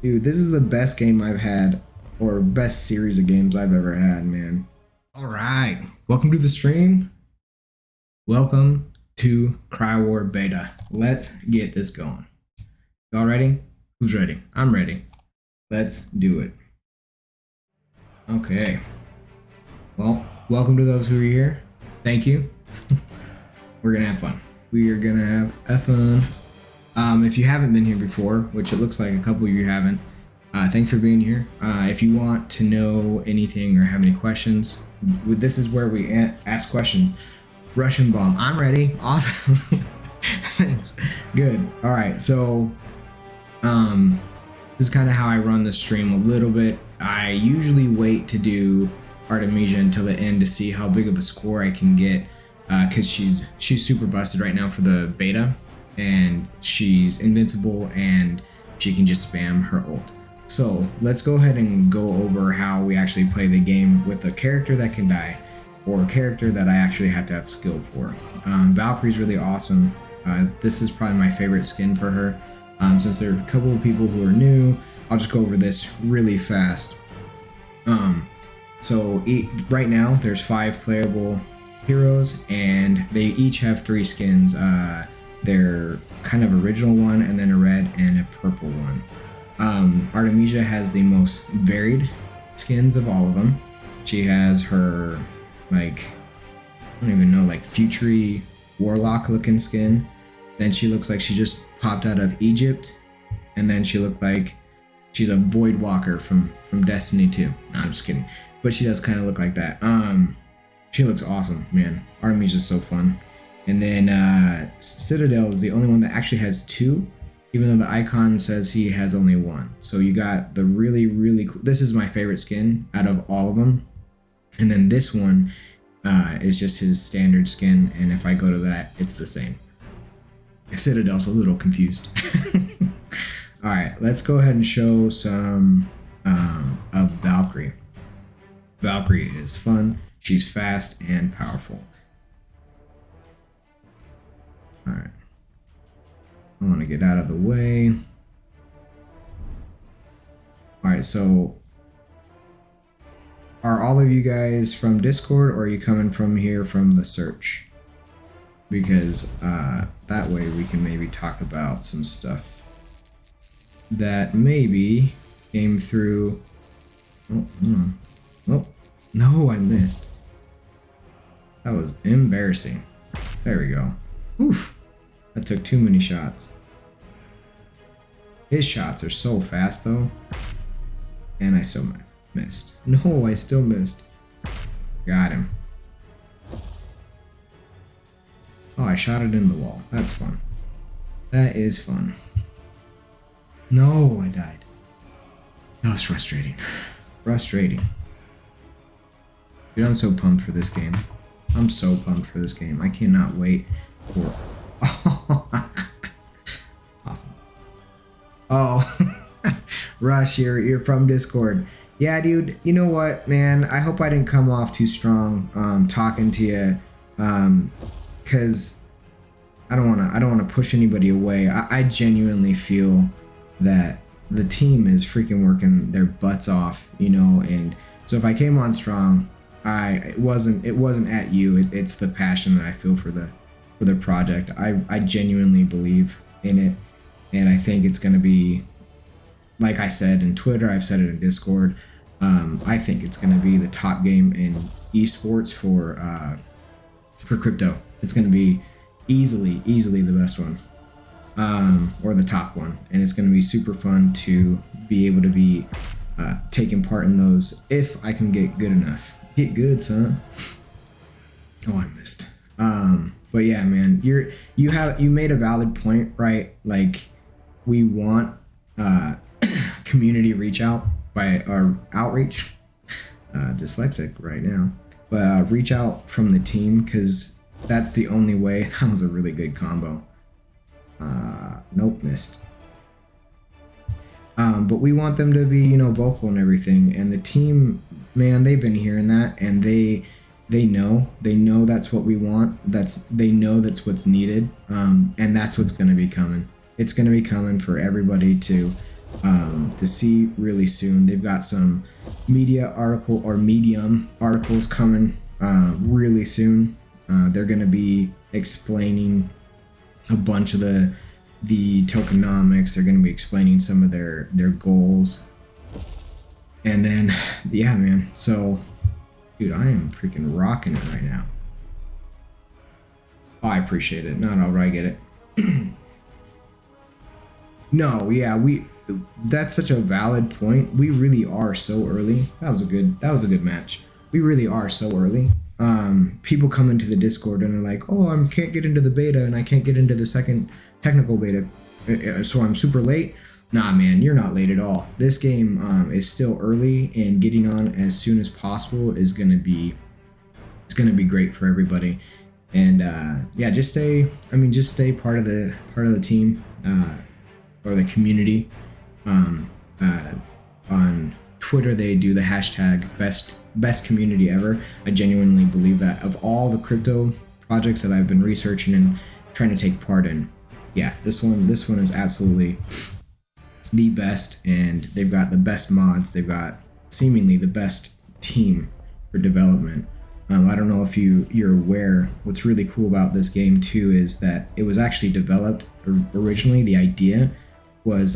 Dude, this is the best game I've had, or best series of games I've ever had, man. All right, welcome to the stream. Welcome to CryoWar Beta. Let's get this going. Y'all ready? Who's ready? I'm ready. Let's do it. Okay. Well, welcome to those who are here. Thank you. We're gonna have fun. We are gonna have fun. If you haven't been here before, which it looks like a couple of you haven't, thanks for being here. If you want to know anything or have any questions, this is where we ask questions. Russian bomb. I'm ready. Awesome. Thanks. Good. All right. So, this is kind of how I run the stream a little bit. I usually wait to do Artemisia until the end to see how big of a score I can get, because she's super busted right now for the beta, and she's invincible and she can just spam her ult. So let's go ahead and go over how we actually play the game with a character that can die, or a character that I actually have to have skill for. Valkyrie's really awesome. This is probably my favorite skin for her. Since there are a couple of people who are new, I'll just go over this really fast. Right now there's 5 playable heroes, and they each have 3 skins. They're kind of original one, and then a red and a purple one. Artemisia has the most varied skins of all of them. She has her, like, I don't even know, like futury warlock looking skin. Then she looks like she just popped out of Egypt, and then she looked like she's a void walker from Destiny 2. No, I'm just kidding, but she does kind of look like that. She looks awesome, man. Artemisia's so fun. And then Citadel is the only one that actually has 2, even though the icon says he has only 1. So you got the really, really cool. This is my favorite skin out of all of them. And then this one is just his standard skin, and if I go to that, it's the same. Citadel's a little confused. All right, let's go ahead and show some of Valkyrie. Valkyrie is fun. She's fast and powerful. All right, I want to get out of the way. All right, so are all of you guys from Discord, or are you coming from here from the search? Because that way we can maybe talk about some stuff that maybe came through. Oh, no, I missed. That was embarrassing. There we go. Oof, that took too many shots. His shots are so fast though. And I still missed. No, I still missed. Got him. Oh, I shot it in the wall. That's fun. That is fun. No, I died. That was frustrating. Frustrating. Dude, I'm so pumped for this game. I'm so pumped for this game. I cannot wait for... Awesome. Oh, Rush, you're from Discord. Yeah, dude, you know what, man? I hope I didn't come off too strong talking to you, because I don't want to push anybody away. I genuinely feel that the team is freaking working their butts off, you know, and so if I came on strong, it wasn't at you. It's the passion that I feel for the project. I genuinely believe in it, and I think it's going to be, like I said in Twitter, I've said it in Discord, I think it's going to be the top game in esports for crypto. It's going to be easily the best one, or the top one, and it's going to be super fun to be able to be taking part in those if I can get good enough. Get good, son. Oh, I missed. But yeah, man, you made a valid point, right? Like, we want community reach out by our outreach. Dyslexic right now, but reach out from the team, because that's the only way. That was a really good combo. Nope, missed. But we want them to be, you know, vocal and everything, and the team, man, they've been hearing that, and they know that's what we want. They know that's what's needed, and that's what's going to be coming. It's going to be coming for everybody to to see really soon. They've got some Medium articles coming really soon. They're going to be explaining a bunch of the tokenomics. They're going to be explaining some of their goals. And then, yeah, man. So, dude, I am freaking rocking it right now. Oh, I appreciate it. Not all right, I get it. No, yeah, that's such a valid point. We really are so early. That was a good match. We really are so early. People come into the Discord and are like, "Oh, I can't get into the beta and I can't get into the second technical beta, so I'm super late." Nah, man, you're not late at all. This game is still early, and getting on as soon as possible is gonna be great for everybody. And yeah, just stay part of the team or the community. On Twitter, they do the hashtag best community ever. I genuinely believe that of all the crypto projects that I've been researching and trying to take part in, yeah, this one is absolutely the best, and they've got the best mods. They've got seemingly the best team for development. I don't know if you're aware. What's really cool about this game too is that it was actually developed originally. The idea was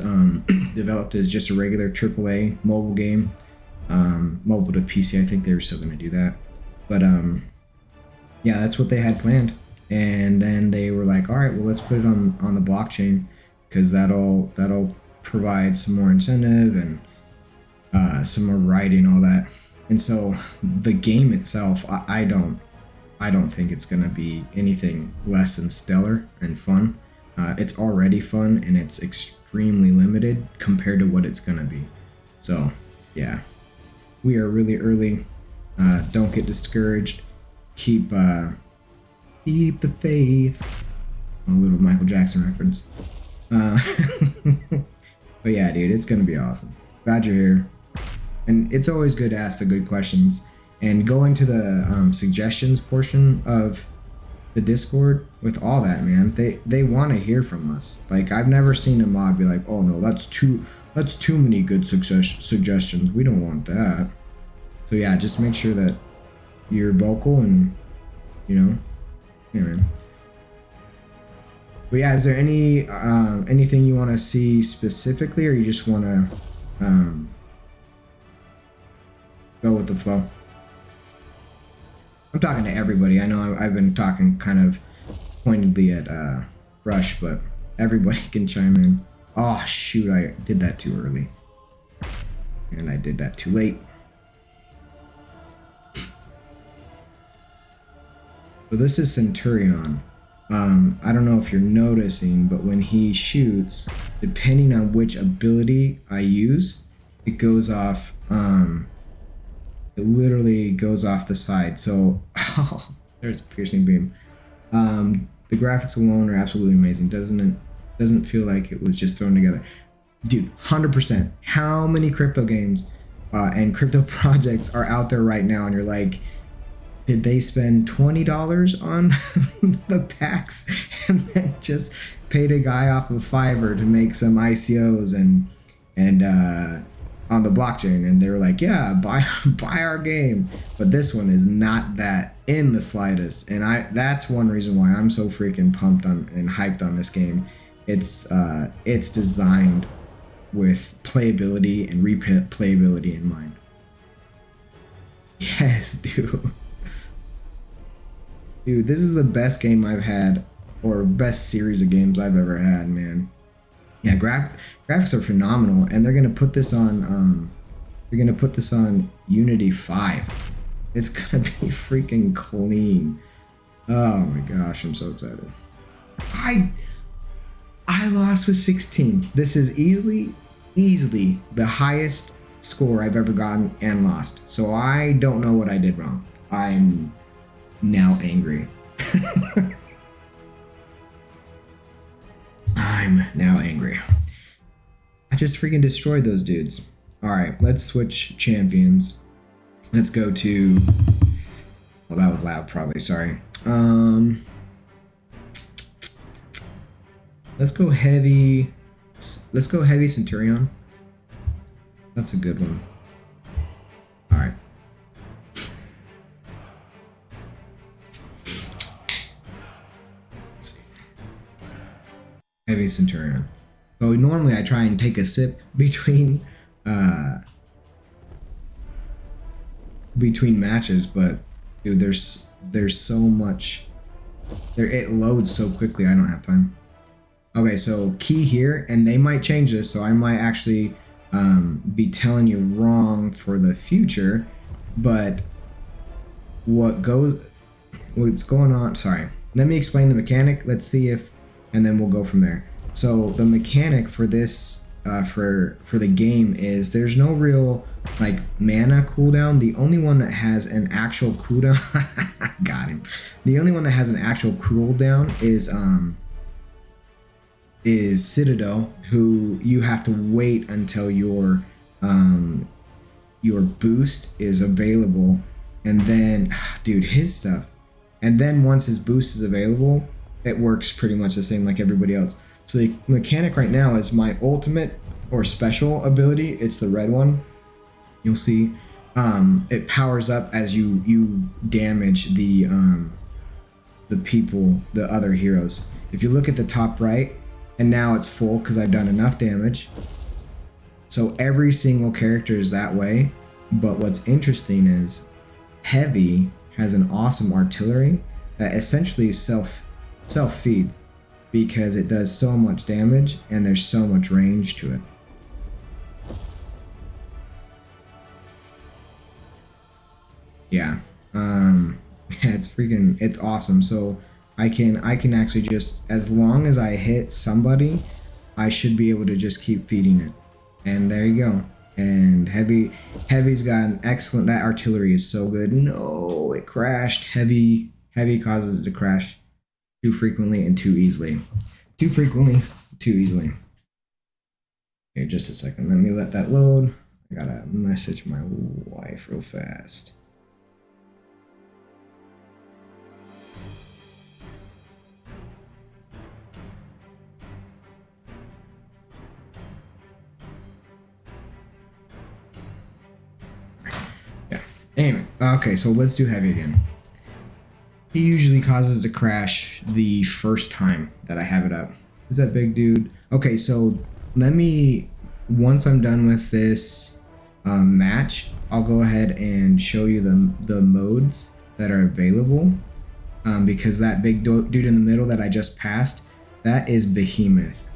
developed as just a regular AAA mobile game, mobile to PC. I think they were still going to do that, but yeah, that's what they had planned. And then they were like, all right, well, let's put it on the blockchain, because that'll provide some more incentive and some more variety and all that. And so the game itself, I don't think it's going to be anything less than stellar and fun. It's already fun, and it's extremely limited compared to what it's going to be. So yeah, we are really early. Don't get discouraged. Keep the faith. A little Michael Jackson reference. But yeah, dude, it's going to be awesome. Glad you're here. And it's always good to ask the good questions. And going to the suggestions portion of the Discord with all that, man, they want to hear from us. Like, I've never seen a mod be like, "Oh no, that's too many good suggestions. We don't want that." So yeah, just make sure that you're vocal and, you know, yeah, man. But yeah, is there anything you want to see specifically, or you just want to go with the flow? I'm talking to everybody. I know I've been talking kind of pointedly at Rush, but everybody can chime in. Oh shoot, I did that too early. And I did that too late. So this is Centurion. I don't know if you're noticing, but when he shoots, depending on which ability I use, it goes off, it literally goes off the side. So, oh, there's a piercing beam. The graphics alone are absolutely amazing. Doesn't feel like it was just thrown together. Dude, 100%. How many crypto games and crypto projects are out there right now, and you're like, did they spend $20 on the packs and then just paid a guy off of Fiverr to make some ICOs and on the blockchain? And they were like, yeah, buy our game. But this one is not that in the slightest. And that's one reason why I'm so freaking pumped on and hyped on this game. It's designed with playability and replayability in mind. Yes, dude. Dude, this is the best game I've had, or best series of games I've ever had, man. Yeah, graphics are phenomenal, and they're gonna put this on. They're gonna put this on Unity 5. It's gonna be freaking clean. Oh my gosh, I'm so excited. I lost with 16. This is easily the highest score I've ever gotten and lost. So I don't know what I did wrong. I'm now angry. I'm now angry. I just freaking destroyed those dudes. Alright, let's switch champions. Let's go to... Well, that was loud, probably. Sorry. Let's go heavy... Let's go heavy Centurion. That's a good one. All right. Let's see. Heavy Centurion. So normally I try and take a sip between matches, but dude, there's so much. It loads so quickly. I don't have time. Okay, so key here, and they might change this, so I might actually be telling you wrong for the future. But what's going on? Sorry, let me explain the mechanic. Let's see if, and then we'll go from there. So the mechanic for this for the game is there's no real like mana cooldown. The only one that has an actual cooldown got him. The only one that has an actual cooldown is Citadel, who you have to wait until your boost is available, and then dude, his stuff, and then once his boost is available, it works pretty much the same like everybody else. So the mechanic right now is my ultimate or special ability. It's the red one. You'll see it powers up as you damage the people, the other heroes. If you look at the top right, and now it's full because I've done enough damage. So every single character is that way. But what's interesting is Heavy has an awesome artillery that essentially self feeds, because it does so much damage and there's so much range to it. Yeah, it's awesome. So I can actually just, as long as I hit somebody, I should be able to just keep feeding it. And there you go. And Heavy's got an excellent, that artillery is so good. No, it crashed. Heavy causes it to crash too frequently and too easily. Too frequently, too easily. Here, just a second. Let me let that load. I gotta message my wife real fast. Anyway, okay, so let's do Heavy again. He usually causes to crash the first time that I have it up. Who's that big dude? Okay, so once I'm done with this match, I'll go ahead and show you the modes that are available. Because that big dude in the middle that I just passed, that is Behemoth.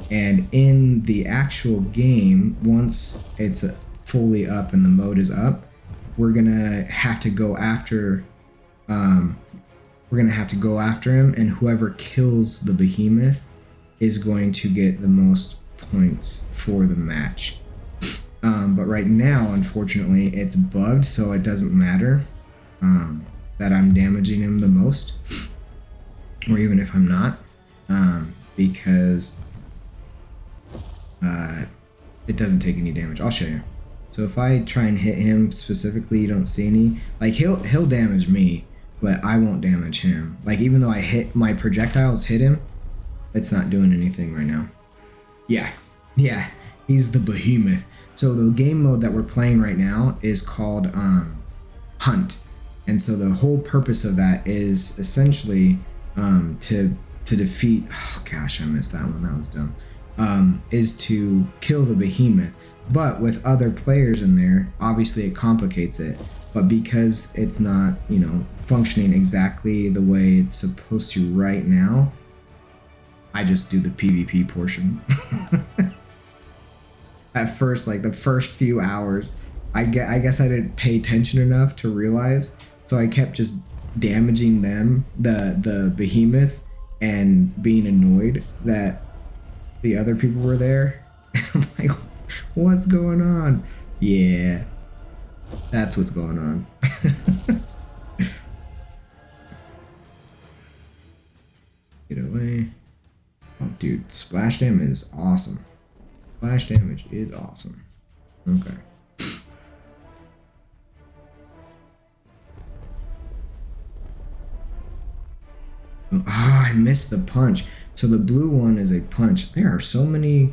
And in the actual game, once it's fully up and the mode is up, we're gonna have to go after him, and whoever kills the Behemoth is going to get the most points for the match. But right now, unfortunately, it's bugged, so it doesn't matter that I'm damaging him the most, or even if I'm not, because it doesn't take any damage. I'll show you. So if I try and hit him specifically, you don't see any. Like he'll damage me, but I won't damage him. Like even though I hit my projectiles hit him, it's not doing anything right now. Yeah, he's the Behemoth. So the game mode that we're playing right now is called Hunt, and so the whole purpose of that is essentially to defeat. Oh gosh, I missed that one. That was dumb. Is to kill the Behemoth. But with other players in there, obviously it complicates it. But because it's not, functioning exactly the way it's supposed to right now, I just do the PvP portion. At first, like the first few hours, I guess I didn't pay attention enough to realize, so I kept just damaging them, the Behemoth, and being annoyed that the other people were there. I'm like, what's going on? Yeah, that's what's going on. Get away. Oh, dude, splash damage is awesome. Splash damage is awesome. Okay. Oh, I missed the punch. So the blue one is a punch. There are so many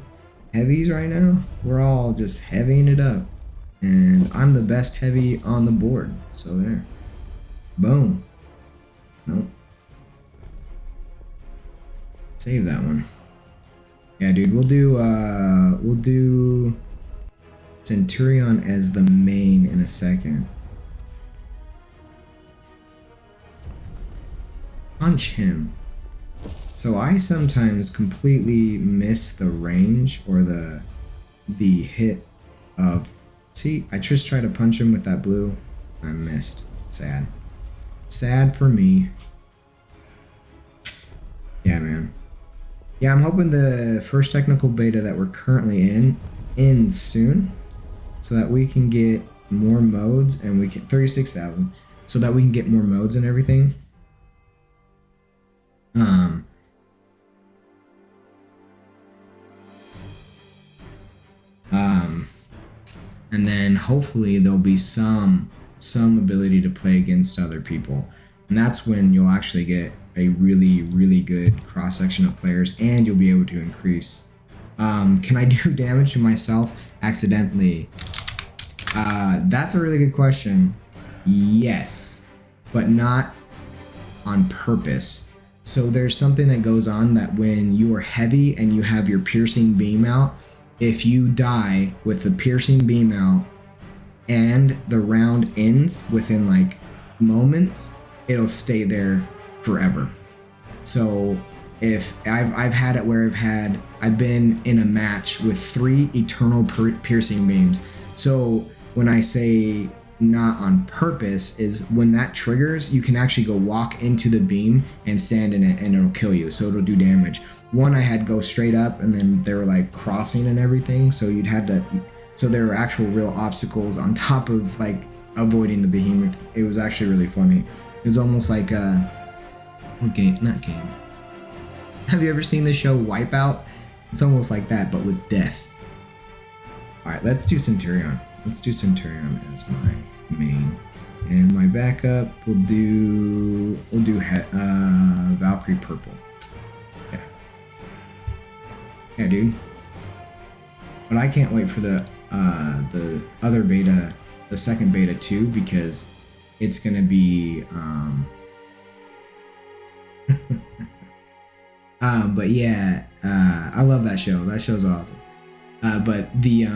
heavies right now. We're all just heavying it up. And I'm the best heavy on the board. So there. Boom. Nope. Save that one. Yeah, dude, we'll do Centurion as the main in a second. Punch him. So I sometimes completely miss the range or the hit of. See, I just tried to punch him with that blue. I missed. Sad. Sad for me. Yeah, man. Yeah, I'm hoping the first technical beta that we're currently in ends soon, so that we can get more modes and we can 36,000, so that we can get more modes and everything. And then hopefully there'll be some ability to play against other people, and that's when you'll actually get a really good cross section of players, and you'll be able to increase. Can I do damage to myself accidentally? That's a really good question. Yes, but not on purpose. So there's something that goes on that when you are heavy and you have your piercing beam out, if you die with the piercing beam out and the round ends within like moments, it'll stay there forever. So if I've had it where I've been in a match with 3 eternal piercing beams. So when I say not on purpose is when that triggers, you can actually go walk into the beam and stand in it and it'll kill you. So it'll do damage. One I had go straight up and then they were like crossing and everything. So there were actual real obstacles on top of like avoiding the behemoth. It was actually really funny. It was almost like not game. Have you ever seen the show Wipeout? It's almost like that, but with death. All right, let's do Centurion. Let's do Centurion as my main, and my backup we'll do Valkyrie purple. Yeah, dude. But I can't wait for the other beta, the second beta too, because it's gonna be but yeah, I love that show. That show's awesome. But the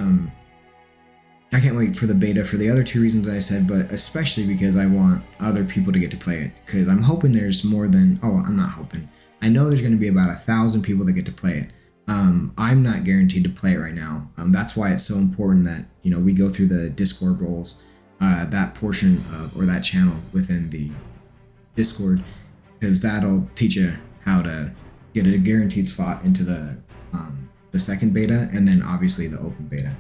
I can't wait for the beta for the other 2 reasons I said, but especially because I want other people to get to play it. Because I'm hoping there's more than I'm not hoping. I know there's going to be about 1,000 people that get to play it. I'm not guaranteed to play it right now. That's why it's so important that we go through the Discord roles, that portion of or that channel within the Discord, because that'll teach you how to get a guaranteed slot into the second beta, and then obviously the open beta.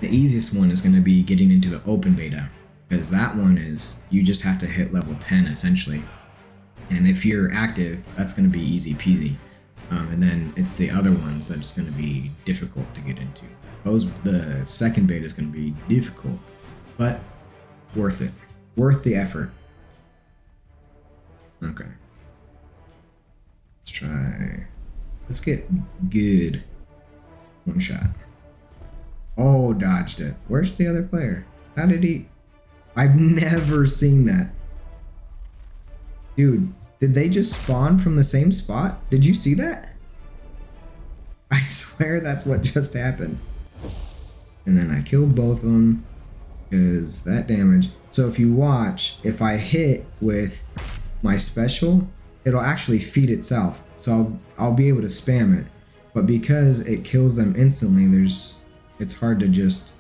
The easiest one is going to be getting into the open beta, because that one is you just have to hit level 10 essentially, and if you're active, that's going to be easy peasy. And then it's the other ones that's going to be difficult to get into. The second beta is going to be difficult, but worth it, worth the effort. Okay, let's try. Let's get good. One shot. Oh, dodged it. Where's the other player? How did he? I've never seen that. Dude, did they just spawn from the same spot? Did you see that? I swear that's what just happened. And then I killed both of them because that damage. So if you watch, if I hit with my special, it'll actually feed itself. So I'll be able to spam it. But because it kills them instantly, it's hard to just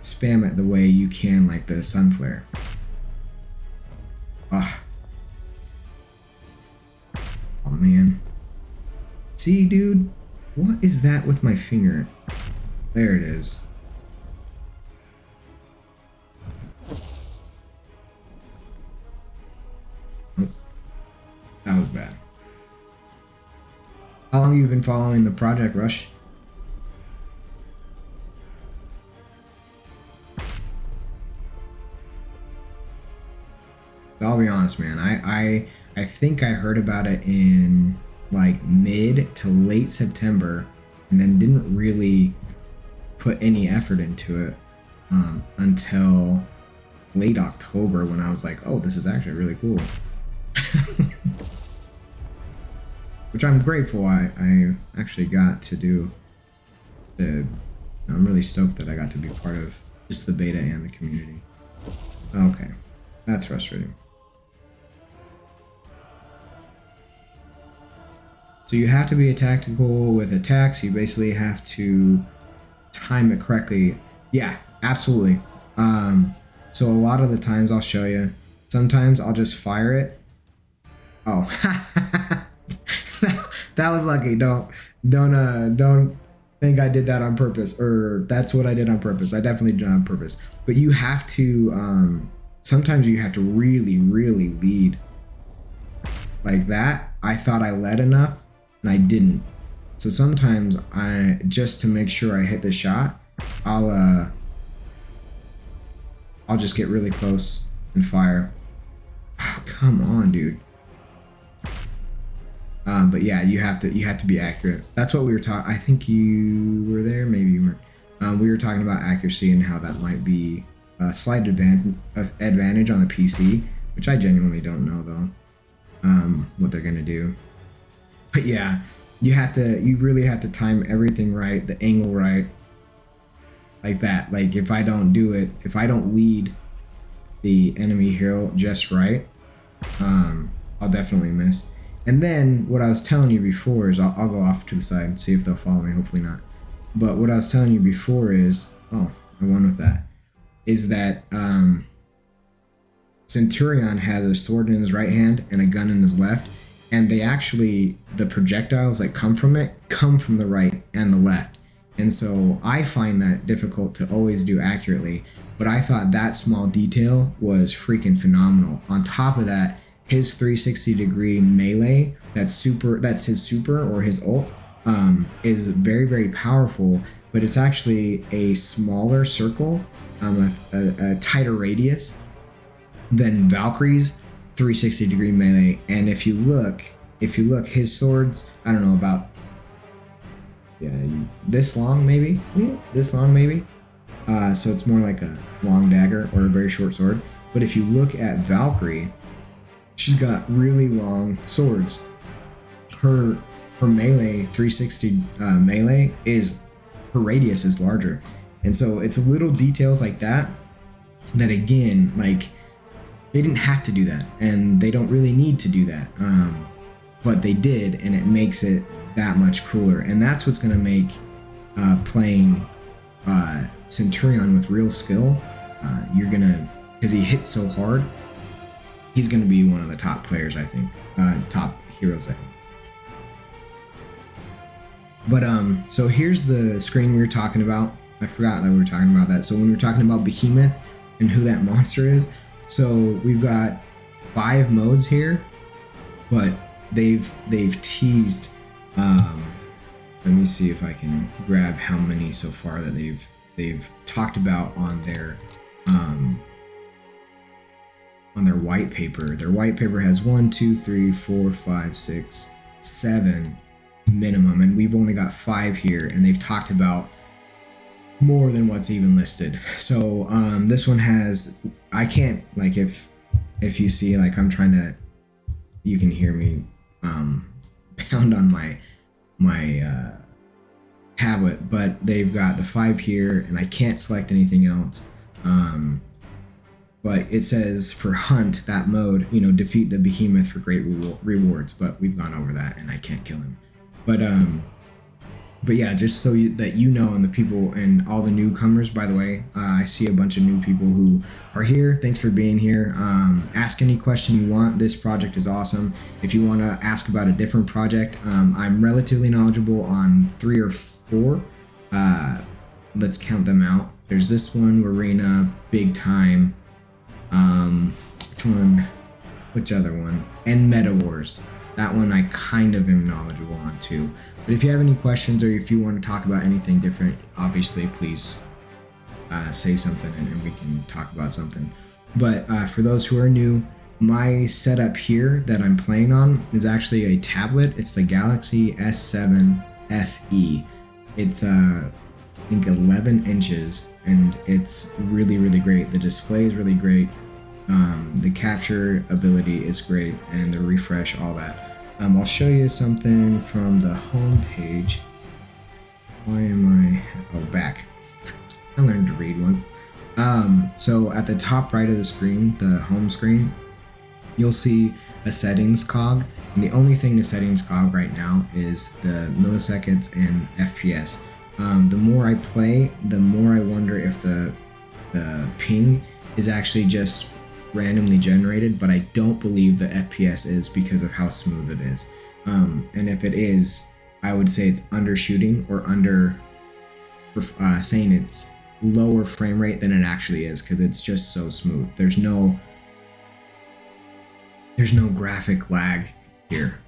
spam it the way you can like the sun flare. Ah. Oh man. See, dude? What is that with my finger? There it is. Oh, that was bad. How long have you been following the Project Rush? I'll be honest, man. I think I heard about it in like mid to late September, and then didn't really put any effort into it until late October, when I was like, oh, this is actually really cool. Which I'm grateful I actually got to do. I'm really stoked that I got to be part of just the beta and the community. Okay, that's frustrating. So you have to be a tactical with attacks. You basically have to time it correctly. Yeah, absolutely. So a lot of the times I'll show you. Sometimes I'll just fire it. Oh, that was lucky. Don't think I did that on purpose, or that's what I did on purpose. I definitely did it on purpose. But you have to. Sometimes you have to really lead like that. I thought I led enough, and I didn't. So sometimes just to make sure I hit the shot, I'll just get really close and fire. Oh, come on, dude. But yeah, you have to be accurate. That's what we were talking. I think you were there, maybe you weren't. We were talking about accuracy and how that might be a slight advantage on the PC, which I genuinely don't know though. What they're gonna do. But yeah, you really have to time everything right, the angle right, like that. Like if I don't do it, if I don't lead the enemy hero just right, I'll definitely miss. And then what I was telling you before is I'll go off to the side and see if they'll follow me. Hopefully not. But what I was telling you before is, oh, I won with that, is that Centurion has a sword in his right hand and a gun in his left, and the projectiles that come from it come from the right and the left. And so I find that difficult to always do accurately, but I thought that small detail was freaking phenomenal. On top of that, his 360-degree melee, that's his super or his ult, is very powerful, but it's actually a smaller circle, a tighter radius than Valkyrie's 360-degree melee. And if you look, his swords, I don't know, about this long maybe. So it's more like a long dagger or a very short sword. But if you look at Valkyrie, she's got really long swords. Her melee 360 melee her radius is larger, and so it's little details like that again, like, they didn't have to do that, and they don't really need to do that, but they did, and it makes it that much cooler. And that's what's going to make playing Centurion with real skill, because he hits so hard, he's going to be one of the top players, I think, top heroes, I think. But so here's the screen we were talking about. I forgot that we were talking about that. So when we were talking about Behemoth and who that monster is, so we've got 5 modes here, but they've teased. Let me see if I can grab how many so far that they've talked about on their white paper. Their white paper has 1, 2, 3, 4, 5, 6, 7 minimum, and we've only got 5 here, and they've talked about more than what's even listed. So this one has, I can't, like, if you see, like, I'm trying to, you can hear me pound on my tablet, but they've got the 5 here, and I can't select anything else. But it says for Hunt, that mode, defeat the Behemoth for great rewards, but we've gone over that, and I can't kill him. But yeah, just so that you know, and the people and all the newcomers, by the way, I see a bunch of new people who are here. Thanks for being here. Ask any question you want. This project is awesome. If you want to ask about a different project, I'm relatively knowledgeable on 3 or 4. Let's count them out. There's this one, Arena, Big Time. Which one? Which other one? And Meta Wars. That one I kind of am knowledgeable on too. But if you have any questions, or if you want to talk about anything different, obviously please say something, and we can talk about something. But for those who are new, my setup here that I'm playing on is actually a tablet. It's the Galaxy S7 FE. It's I think 11 inches, and it's really, really great. The display is really great. The capture ability is great, and the refresh, all that. I'll show you something from the home page. Why am I? Oh, back. I learned to read once. So at the top right of the screen, the home screen, you'll see a settings cog, and the only thing the settings cog right now is the milliseconds and FPS. The more I play, the more I wonder if the ping is actually just randomly generated, but I don't believe the FPS is because of how smooth it is. And if it is, I would say it's undershooting or saying it's lower frame rate than it actually is, because it's just so smooth. There's no graphic lag here.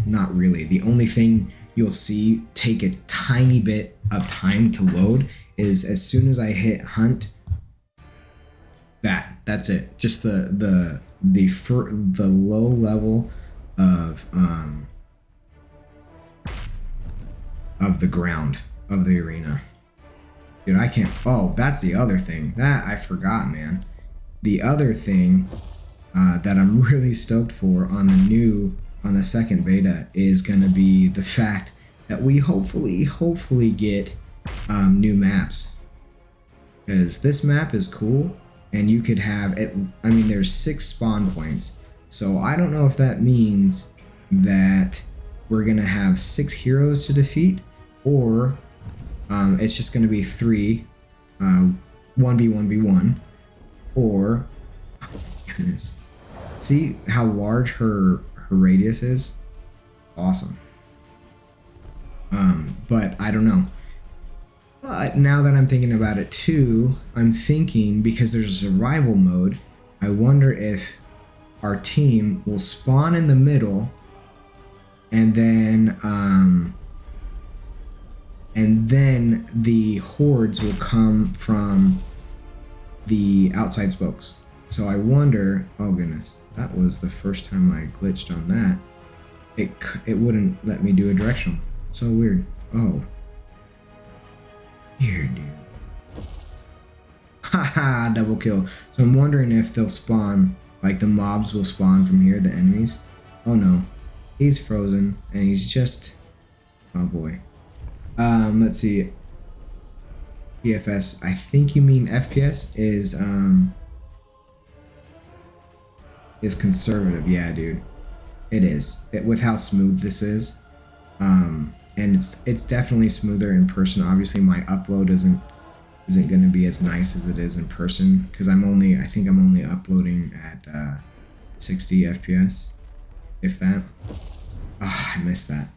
Not really. The only thing you'll see take a tiny bit of time to load is as soon as I hit hunt. That's it. Just the low level of the ground of the arena. Dude, I can't. Oh, that's the other thing that I forgot, man. The other thing that I'm really stoked for on the second beta is gonna be the fact that we hopefully get new maps, because this map is cool, and you could have it. I mean, there's 6 spawn points, so I don't know if that means that we're gonna have 6 heroes to defeat, or it's just gonna be 3 1v1v1, or oh my goodness. See how large her radius is? Awesome. But I don't know. But now that I'm thinking about it too, I'm thinking, because there's a survival mode, I wonder if our team will spawn in the middle, and then the hordes will come from the outside spokes. So I wonder, oh goodness, that was the first time I glitched on that. It wouldn't let me do a directional. So weird. Oh. Weird, dude. Haha, double kill. So I'm wondering if they'll spawn, like the mobs will spawn from here, the enemies. Oh no. He's frozen, and he's just, oh boy. Let's see. PFS, I think you mean FPS, is conservative. Yeah, dude. It is. With how smooth this is. And it's definitely smoother in person. Obviously my upload isn't going to be as nice as it is in person, because I think I'm only uploading at 60 FPS, if that. Oh, I missed that.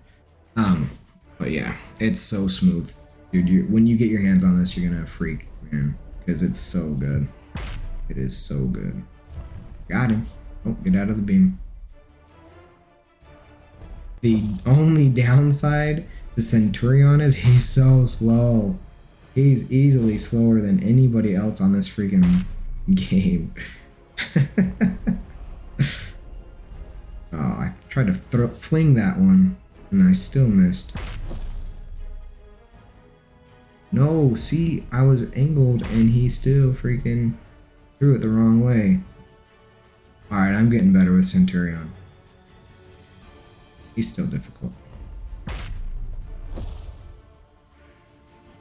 But yeah, it's so smooth, dude. When you get your hands on this, you're gonna freak, man, because it's so good. It is so good. Got him. Oh, get out of the beam. The only downside to Centurion is he's so slow. He's easily slower than anybody else on this freaking game. Oh, I tried to fling that one, and I still missed. No, see, I was angled, and he still freaking threw it the wrong way. Alright, I'm getting better with Centurion. He's still difficult.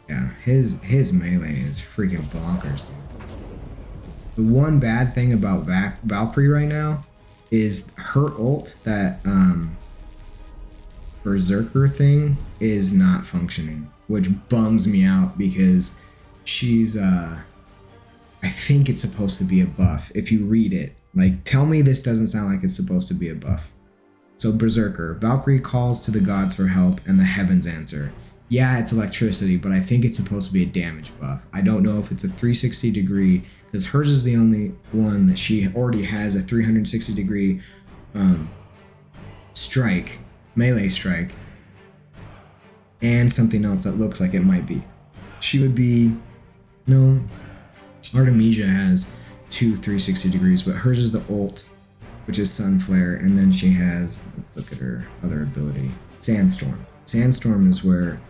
Yeah, his melee is freaking bonkers, dude. The one bad thing about Valkyrie right now is her ult, that Berserker thing, is not functioning, which bums me out, because she's I think it's supposed to be a buff. If you read it, like, tell me this doesn't sound like it's supposed to be a buff. So Berserker, Valkyrie calls to the gods for help, and the heavens answer. Yeah, it's electricity, but I think it's supposed to be a damage buff. I don't know if it's a 360 degree, because hers is the only one that she already has a 360 degree strike, melee strike, and something else that looks like it might be. She would be, no, Artemisia has 2 360 degrees, but hers is the ult, which is Sun Flare, and then she has, let's look at her other ability, Sandstorm. Sandstorm is where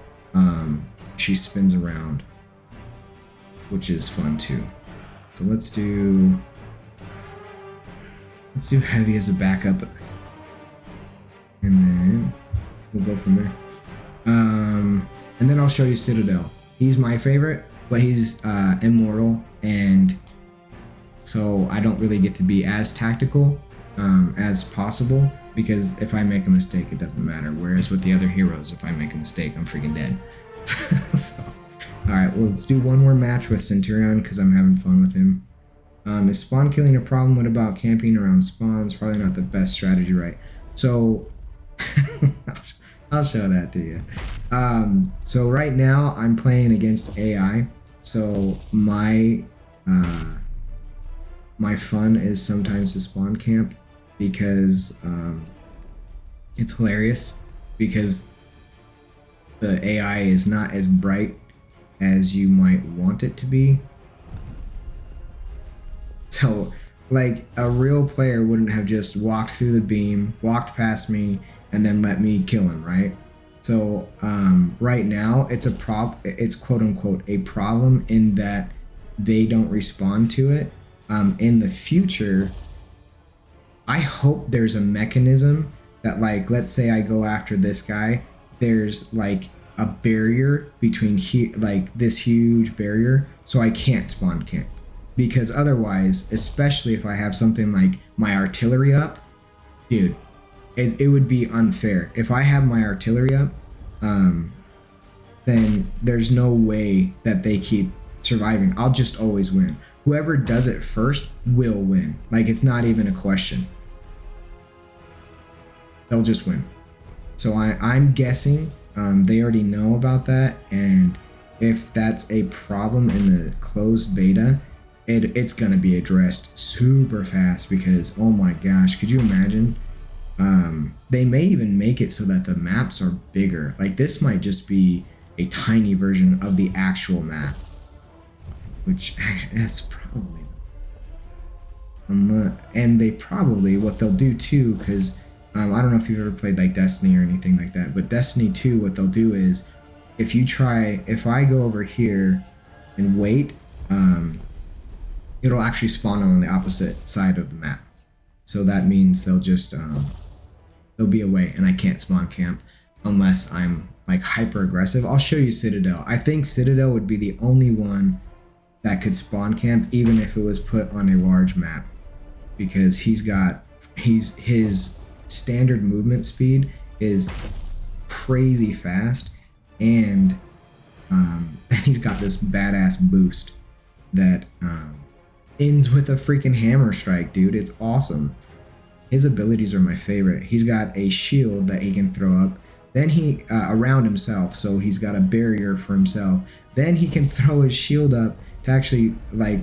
she spins around, which is fun too. So let's do heavy as a backup, and then we'll go from there. And then I'll show you Citadel. He's my favorite, but he's immortal, and so I don't really get to be as tactical as possible, because if I make a mistake, it doesn't matter. Whereas with the other heroes, if I make a mistake, I'm freaking dead. So, alright, well, let's do one more match with Centurion, because I'm having fun with him. Is spawn killing a problem? What about camping around spawns? Probably not the best strategy, right? So, I'll show that to you. So right now, I'm playing against AI. So my fun is sometimes to spawn camp, because it's hilarious, because the AI is not as bright as you might want it to be. So like a real player wouldn't have just walked through the beam, walked past me, and then let me kill him, right? So right now it's it's quote unquote a problem in that they don't respond to it. In the future, I hope there's a mechanism that, like, let's say I go after this guy, there's like a barrier between like this huge barrier, so I can't spawn camp. Because otherwise, especially if I have something like my artillery up, dude, it would be unfair. If I have my artillery up, then there's no way that they keep surviving. I'll just always win. Whoever does it first will win. Like, it's not even a question. They'll just win. So I'm guessing they already know about that, and if that's a problem in the closed beta, it's gonna be addressed super fast, because oh my gosh, could you imagine? They may even make it so that the maps are bigger. Like, this might just be a tiny version of the actual map, which that's probably, and they probably, what they'll do too, because I don't know if you've ever played like Destiny or anything like that, but Destiny 2, what they'll do is, if I go over here and wait, it'll actually spawn on the opposite side of the map. So that means they'll just they'll be away, and I can't spawn camp unless I'm like hyper aggressive. I'll show you Citadel. I think Citadel would be the only one that could spawn camp, even if it was put on a large map, because his standard movement speed is crazy fast, and then he's got this badass boost that ends with a freaking hammer strike, dude. It's awesome. His abilities are my favorite. He's got a shield that he can throw up, then he around himself, so he's got a barrier for himself. Then he can throw his shield up to actually like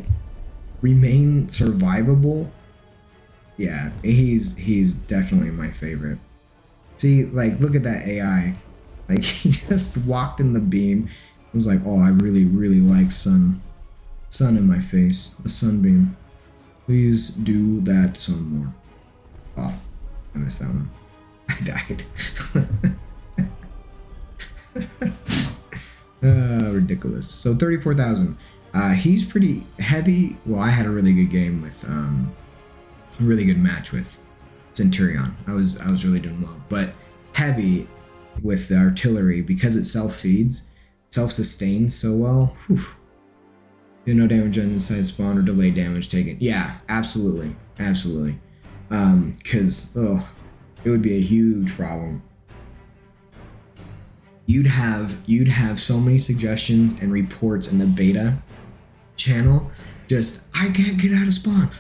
remain survivable. Yeah, he's definitely my favorite. See, like, look at that AI. Like, he just walked in the beam. I was like, oh, I really, really like sun in my face, a sunbeam. Please do that some more. Oh, I missed that one. I died. Ridiculous. So 34,000. He's pretty heavy. Well, I had a really good game with a really good match with Centurion. I was really doing well, but heavy with the artillery, because it self-sustains so well. Whew. Do no damage on inside spawn or delay damage taken. Yeah, absolutely. Because it would be a huge problem. You'd have so many suggestions and reports in the beta channel. Just, I can't get out of spawn.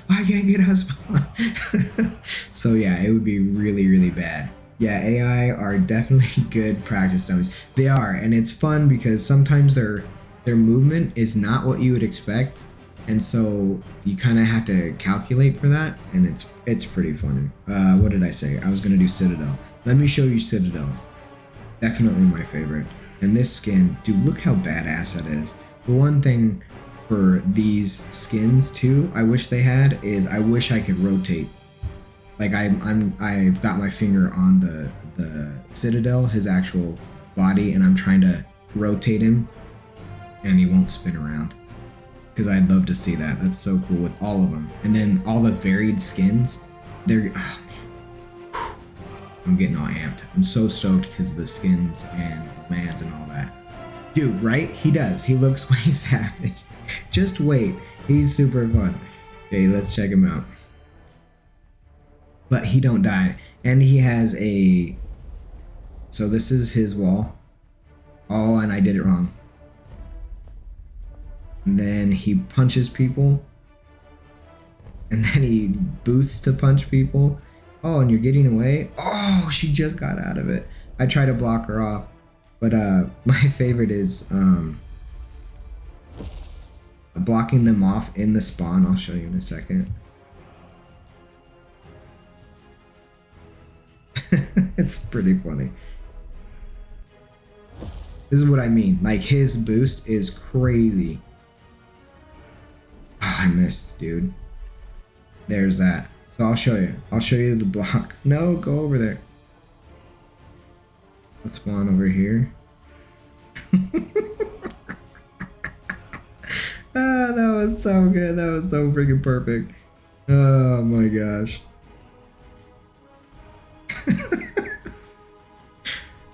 So yeah, it would be really, really bad. Yeah, AI are definitely good practice dummies. They are, and it's fun because sometimes their movement is not what you would expect, and so you kind of have to calculate for that, and it's pretty funny. What did I say? I was gonna do Citadel. Let me show you Citadel. Definitely my favorite. And this skin, dude, look how badass that is. The one thing for these skins too, I wish they had, is I wish I could rotate. Like I've got my finger on the Citadel, his actual body, and I'm trying to rotate him, and he won't spin around. Because I'd love to see that. That's so cool with all of them. And then all the varied skins. They're, oh man, whew. I'm getting all amped. I'm so stoked because of the skins and the lands and all that. Dude, right? He does. He looks way savage. Just wait. He's super fun. Okay, let's check him out. But he don't die. And he has a... So this is his wall. Oh, and I did it wrong. And then he punches people. And then he boosts to punch people. Oh, and you're getting away? Oh, she just got out of it. I try to block her off. But my favorite is blocking them off in the spawn. I'll show you in a second. It's pretty funny. This is what I mean. Like, his boost is crazy. Oh, I missed, dude. There's that. So I'll show you. I'll show you the block. No, go over there. Let's spawn over here. Ah, that was so good. That was so freaking perfect. Oh my gosh.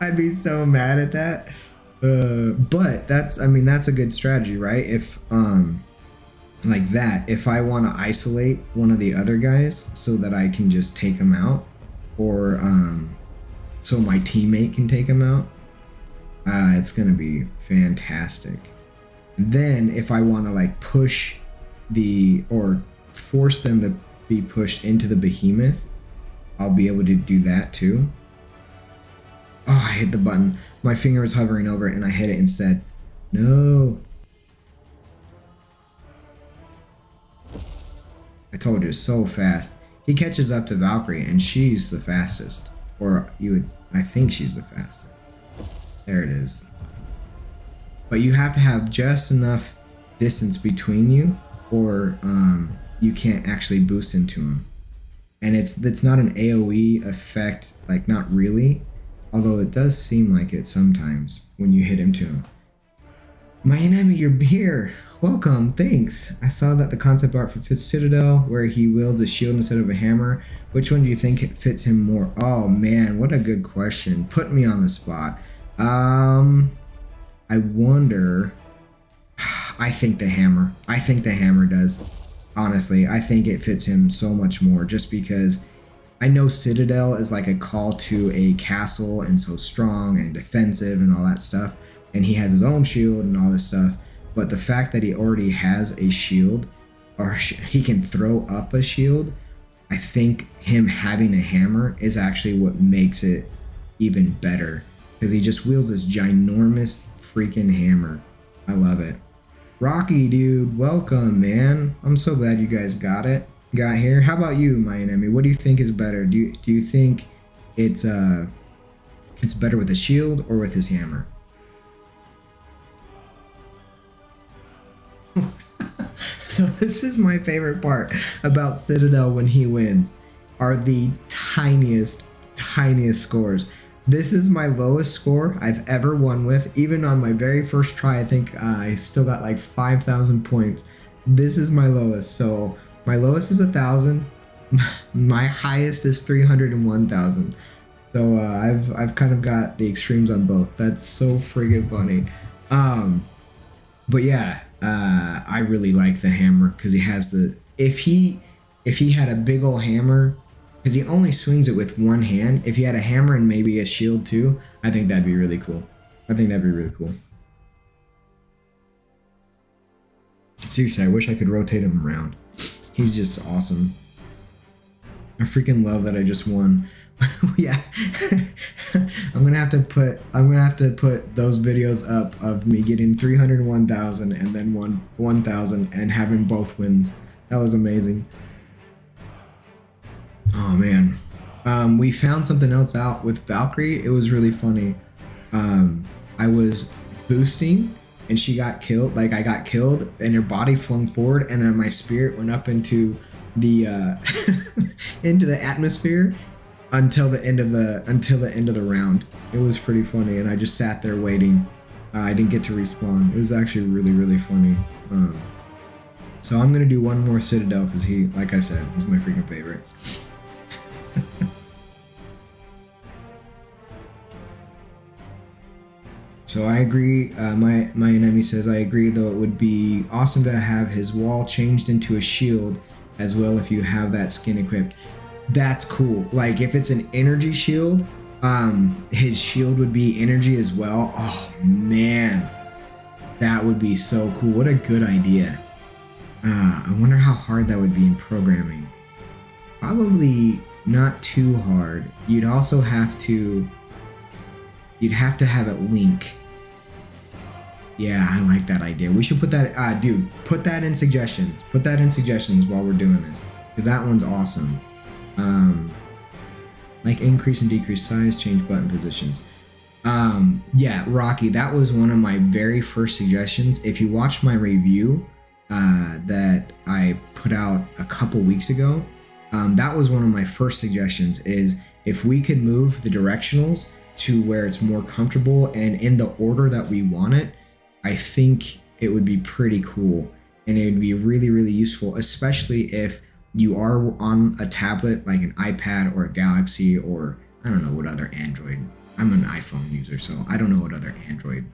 I'd be so mad at that. But that's, I mean, that's a good strategy, right? If, like that, if I want to isolate one of the other guys so that I can just take him out, or, so my teammate can take him out, it's going to be fantastic. Then if I want to like push or force them to be pushed into the behemoth, I'll be able to do that too. Oh, I hit the button. My finger was hovering over it and I hit it instead. No. I told you, so fast. He catches up to Valkyrie and she's the fastest. Or I think she's the fastest. There it is. But you have to have just enough distance between you, or you can't actually boost into him. And it's not an AoE effect, like not really, although it does seem like it sometimes when you hit him to him. My enemy, you're here. Welcome, thanks. I saw that the concept art for Citadel, where he wields a shield instead of a hammer. Which one do you think it fits him more? Oh man, what a good question. Put me on the spot. I wonder. I think the hammer. I think the hammer does. Honestly, I think it fits him so much more just because I know Citadel is like a call to a castle and so strong and defensive and all that stuff. And he has his own shield and all this stuff. But the fact that he already has a shield, or he can throw up a shield, I think him having a hammer is actually what makes it even better. Because he just wields this ginormous freaking hammer. I love it. Rocky, dude, welcome, man. I'm so glad you guys got here. How about you, my enemy? What do you think is better? Do you think it's better with a shield or with his hammer? So this is my favorite part about Citadel when he wins, are the tiniest scores. This is my lowest score I've ever won with. Even on my very first try, I think I still got like 5,000 points. This is my lowest. So my lowest is 1,000. My highest is 301,000. So I've kind of got the extremes on both. That's so friggin' funny. But yeah, I really like the hammer because he has the. If he had a big old hammer. Because he only swings it with one hand. If he had a hammer and maybe a shield too, I think that'd be really cool. Seriously, I wish I could rotate him around. He's just awesome. I freaking love that I just won. Yeah. I'm gonna have to put those videos up of me getting 301,000 and then 1,000 and having both wins. That was amazing. Oh man, we found something else out with Valkyrie. It was really funny. I was boosting and she got killed. Like I got killed and her body flung forward and then my spirit went up into the into the atmosphere until the end of the round. It was pretty funny, and I just sat there waiting. I didn't get to respawn. It was actually really, really funny. So I'm gonna do one more Citadel because he, like I said, he's my freaking favorite. So I agree. My enemy says I agree, though it would be awesome to have his wall changed into a shield as well if you have that skin equipped. That's cool. Like if it's an energy shield, his shield would be energy as well. Oh man, that would be so cool. What a good idea. I wonder how hard that would be in programming. Probably not too hard. You'd have to have it link. Yeah, I like that idea. We should put that, dude, put that in suggestions. Put that in suggestions while we're doing this, because that one's awesome. Like increase and decrease size, change button positions. Yeah, Rocky, that was one of my very first suggestions. If you watched my review that I put out a couple weeks ago, that was one of my first suggestions, is if we could move the directionals to where it's more comfortable and in the order that we want it, I think it would be pretty cool, and it would be really, really useful, especially if you are on a tablet like an iPad or a Galaxy, or I don't know what other Android. I'm an iPhone user, so I don't know what other Android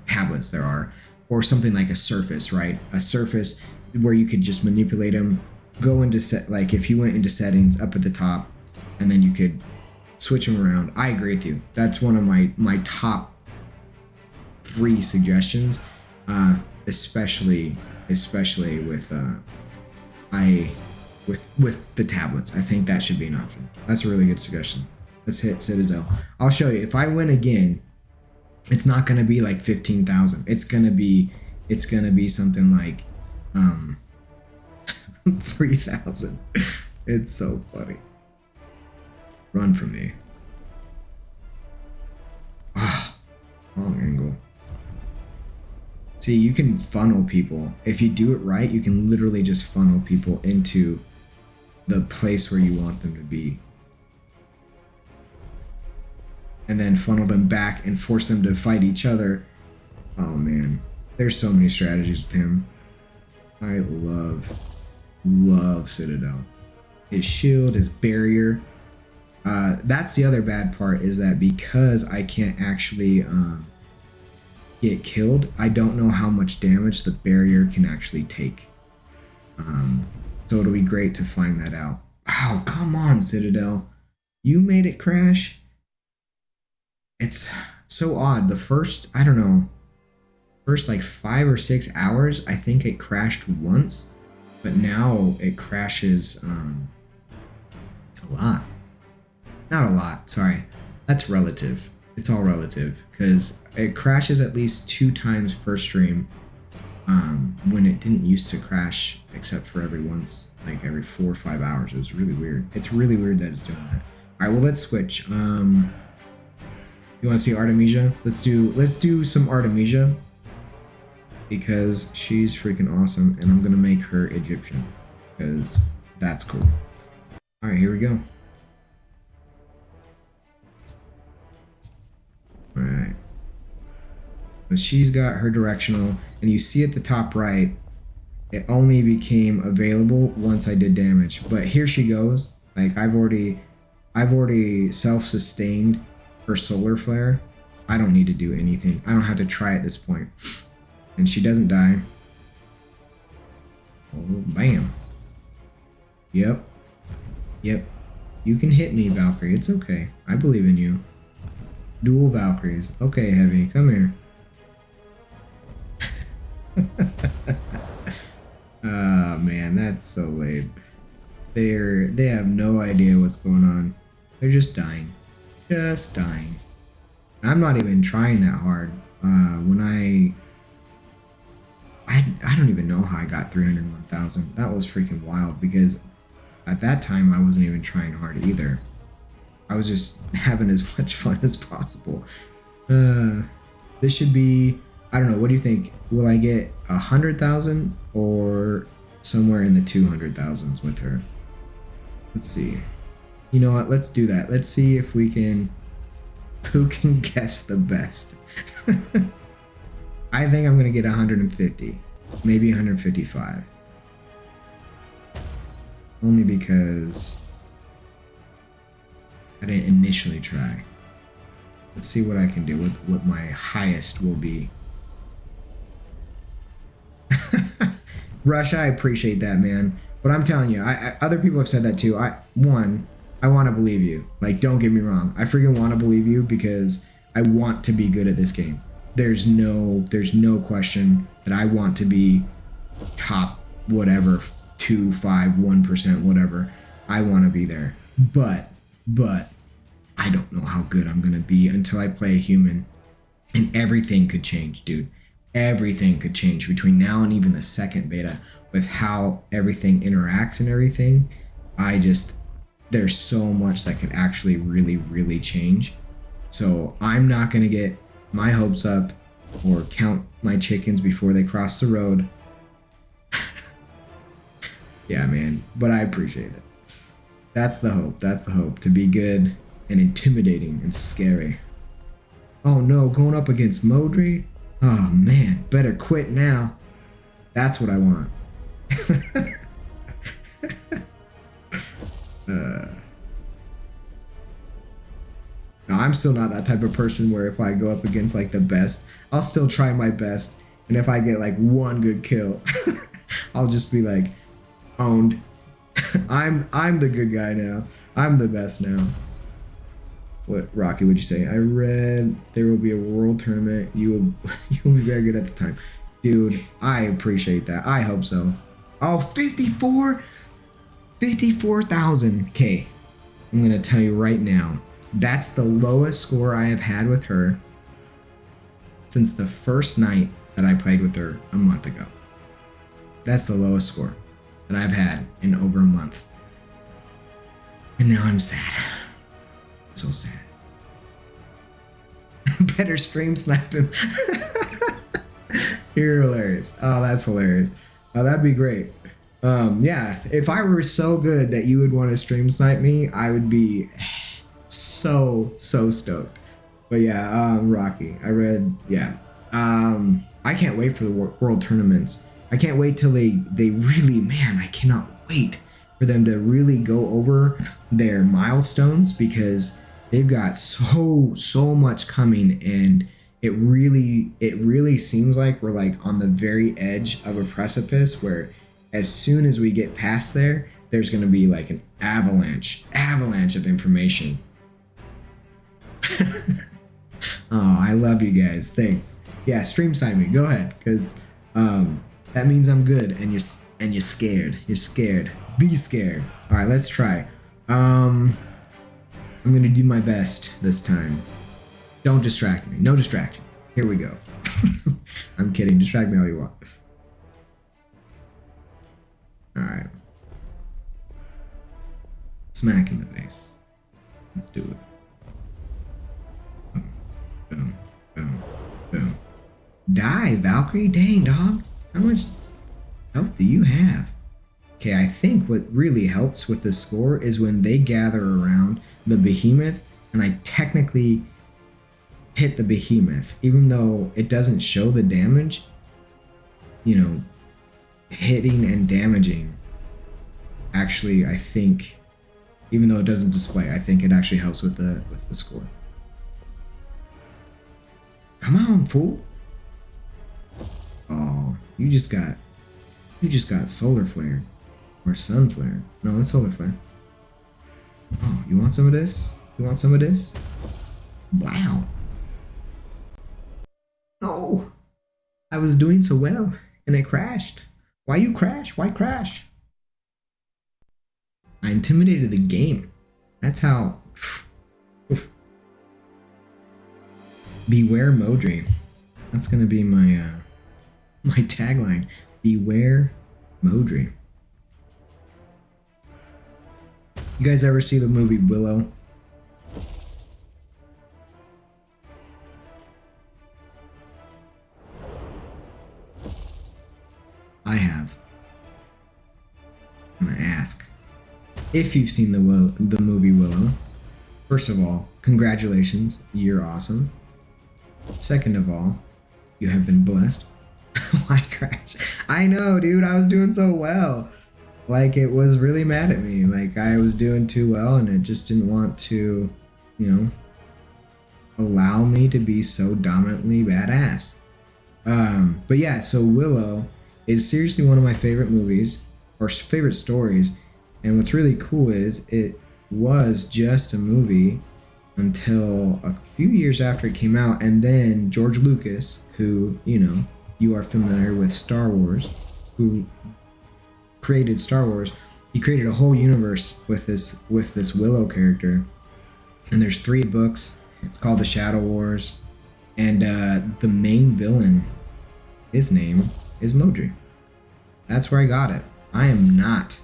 tablets there are, or something like a Surface, right? A Surface where you could just manipulate them, go into like if you went into settings up at the top, and then you could switch them around. I agree with you. That's one of my top 3 suggestions, especially with with the tablets. I think that should be an option. That's a really good suggestion. Let's hit Citadel. I'll show you. If I win again, it's not gonna be like 15,000. It's gonna be something like 3,000. It's so funny. Run from me. Ah, wrong angle. See, you can funnel people. If you do it right, you can literally just funnel people into the place where you want them to be. And then funnel them back and force them to fight each other. Oh man, there's so many strategies with him. I love Citadel. His shield, his barrier. That's the other bad part, is that because I can't actually get killed, I don't know how much damage the barrier can actually take. So it'll be great to find that out. Wow, come on, Citadel. You made it crash? It's so odd. The first, I don't know, first like 5 or 6 hours, I think it crashed once, but now it crashes a lot. Not a lot, sorry. That's relative. It's all relative, because it crashes at least 2 times per stream, when it didn't used to crash except for every 4 or 5 hours. It was really weird. It's really weird that it's doing that. All right, well, let's switch. You want to see Artemisia? Let's do some Artemisia, because she's freaking awesome, and I'm gonna make her Egyptian because that's cool. All right, here we go. All right. So she's got her directional, and you see at the top right, it only became available once I did damage. But here she goes. Like I've already self-sustained her solar flare. I don't need to do anything. I don't have to try at this point. And she doesn't die. Oh, bam. Yep. You can hit me, Valkyrie. It's okay. I believe in you. Dual Valkyries. Okay, Heavy, come here. Ah, man, that's so lame. They have no idea what's going on. They're just dying. Just dying. I'm not even trying that hard. When I don't even know how I got 301,000. That was freaking wild, because at that time I wasn't even trying hard either. I was just having as much fun as possible. This should be, I don't know, what do you think? Will I get 100,000 or somewhere in the 200,000s with her. Let's see. You know what? Let's do that. Let's see if we can. Who can guess the best? I think I'm gonna get 150, maybe 155. Only because I didn't initially try. Let's see what I can do with what my highest will be. Rush, I appreciate that, man. But I'm telling you, other people have said that too. I want to believe you. Like, don't get me wrong. I freaking want to believe you because I want to be good at this game. There's no question that I want to be top whatever 2, 5, 1%, whatever. I want to be there. But I don't know how good I'm gonna be until I play a human, and everything could change, dude. Everything could change between now and even the second beta with how everything interacts and everything. There's so much that could actually really change. So I'm not gonna get my hopes up or count my chickens before they cross the road. Yeah, man, but I appreciate it. That's the hope. That's the hope, to be good and intimidating and scary. Oh no, going up against Modri? Oh man, better quit now. That's what I want. No, I'm still not that type of person where if I go up against like the best, I'll still try my best. And if I get like one good kill, I'll just be like, owned. I'm the good guy now. I'm the best now. What, Rocky, would you say? I read there will be a world tournament. You will be very good at the time. Dude, I appreciate that. I hope so. Oh, 54,000. Okay. I'm going to tell you right now. That's the lowest score I have had with her since the first night that I played with her a month ago. That's the lowest score that I've had in over a month. And now I'm sad. So sad. Better stream snipe him. You're hilarious. Oh, that's hilarious. Oh, that'd be great. Yeah, if I were so good that you would want to stream snipe me, I would be so stoked. But yeah, Rocky, I read, yeah. I can't wait for the world tournaments. I can't wait till they really, man, I cannot wait for them to really go over their milestones, because they've got so much coming, and it really seems like we're like on the very edge of a precipice where as soon as we get past there, there's going to be like an avalanche of information. Oh, I love you guys. Thanks. Yeah, stream snipe me. Go ahead, because that means I'm good, and you're scared. You're scared. Be scared. All right, let's try. I'm gonna do my best this time. Don't distract me. No distractions. Here we go. I'm kidding. Distract me all you want. All right. Smack in the face. Let's do it. Boom, boom, boom. Die, Valkyrie. Dang, dog. How much health do you have? Okay, I think what really helps with the score is when they gather around the behemoth, and I technically hit the behemoth, even though it doesn't show the damage. You know, hitting and damaging, actually, I think, even though it doesn't display, I think it actually helps with the score. Come on, fool. Oh, you just got solar flare. Or sun flare. No, it's solar flare. Oh, you want some of this? You want some of this? Wow. No. I was doing so well, and it crashed. Why you crash? Why crash? I intimidated the game. That's how. Beware Modri. That's gonna be my my tagline. Beware Modri. You guys ever see the movie Willow? I have. ask, if you've seen the movie Willow, first of all, congratulations, you're awesome. Second of all, you have been blessed. Why crash? I know, dude, I was doing so well. Like, it was really mad at me. Like, I was doing too well and it just didn't want to, you know, allow me to be so dominantly badass. But yeah, so Willow is seriously one of my favorite movies or favorite stories. And what's really cool is it was just a movie until a few years after it came out. And then George Lucas, who, you know, you are familiar with Star Wars, who created Star Wars, he created a whole universe with this Willow character. And there's 3 books. It's called The Shadow Wars. And the main villain, his name is Modri. That's where I got it. I am not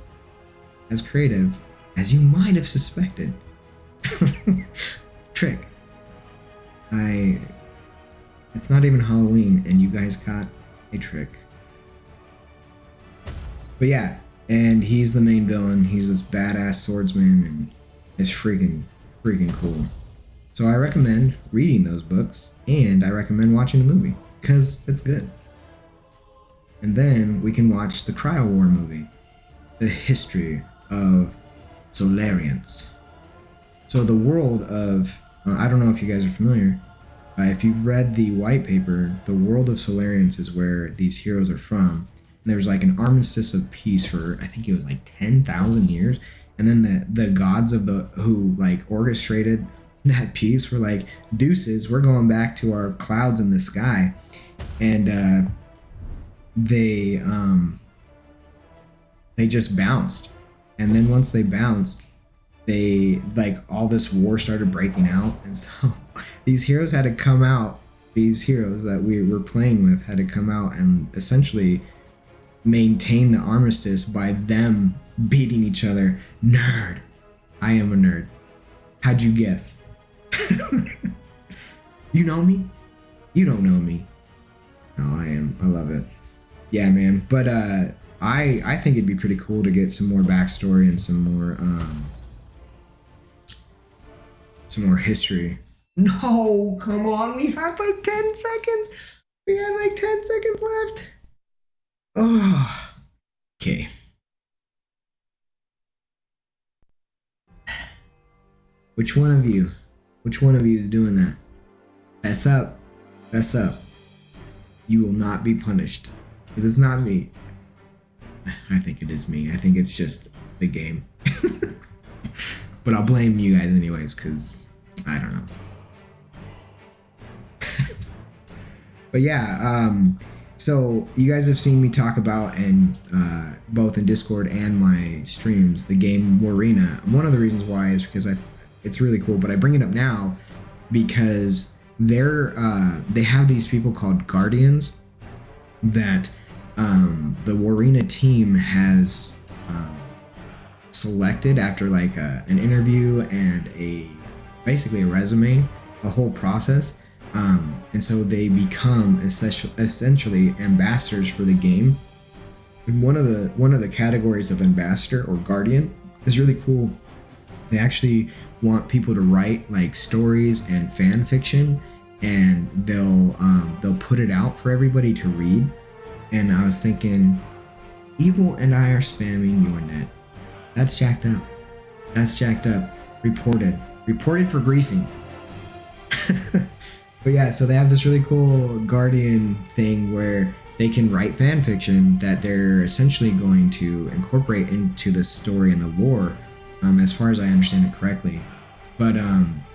as creative as you might have suspected. Trick. It's not even Halloween and you guys got a trick. But yeah, and he's the main villain. He's this badass swordsman and it's freaking cool. So I recommend reading those books and I recommend watching the movie because it's good. And then we can watch the CryoWar movie, the history of Solarians. So the world of, I don't know if you guys are familiar, if you've read the white paper, the world of Solarians is where these heroes are from. And there was like an armistice of peace for, I think it was like 10,000 years. And then the gods of who like orchestrated that peace were like, deuces, we're going back to our clouds in the sky. And they just bounced. And then once they bounced, they like all this war started breaking out. And so these heroes had to come out, these heroes that we were playing with had to come out and essentially maintain the armistice by them beating each other. Nerd. I am a nerd. How'd you guess? You know me? You don't know me. No, I am. I love it. Yeah, man. But I think it'd be pretty cool to get some more backstory and some more history. No, come on. We had like 10 seconds. We had like 10 seconds left. Oh, okay. Which one of you is doing that? Fess up. Fess up. You will not be punished. Because it's not me. I think it is me. I think it's just the game. But I'll blame you guys anyways, because I don't know. But yeah, so you guys have seen me talk about, and both in Discord and my streams, the game Warina. One of the reasons why is because it's really cool, but I bring it up now because they have these people called Guardians that the Warina team has selected after like an interview and basically a resume, a whole process. And so they become essentially ambassadors for the game. And one of the categories of ambassador or guardian is really cool. They actually want people to write like stories and fan fiction, and they'll put it out for everybody to read. And I was thinking, Evil and I are spamming your net. That's jacked up. That's jacked up. Reported for griefing. But yeah, so they have this really cool Guardian thing where they can write fan fiction that they're essentially going to incorporate into the story and the lore, as far as I understand it correctly. But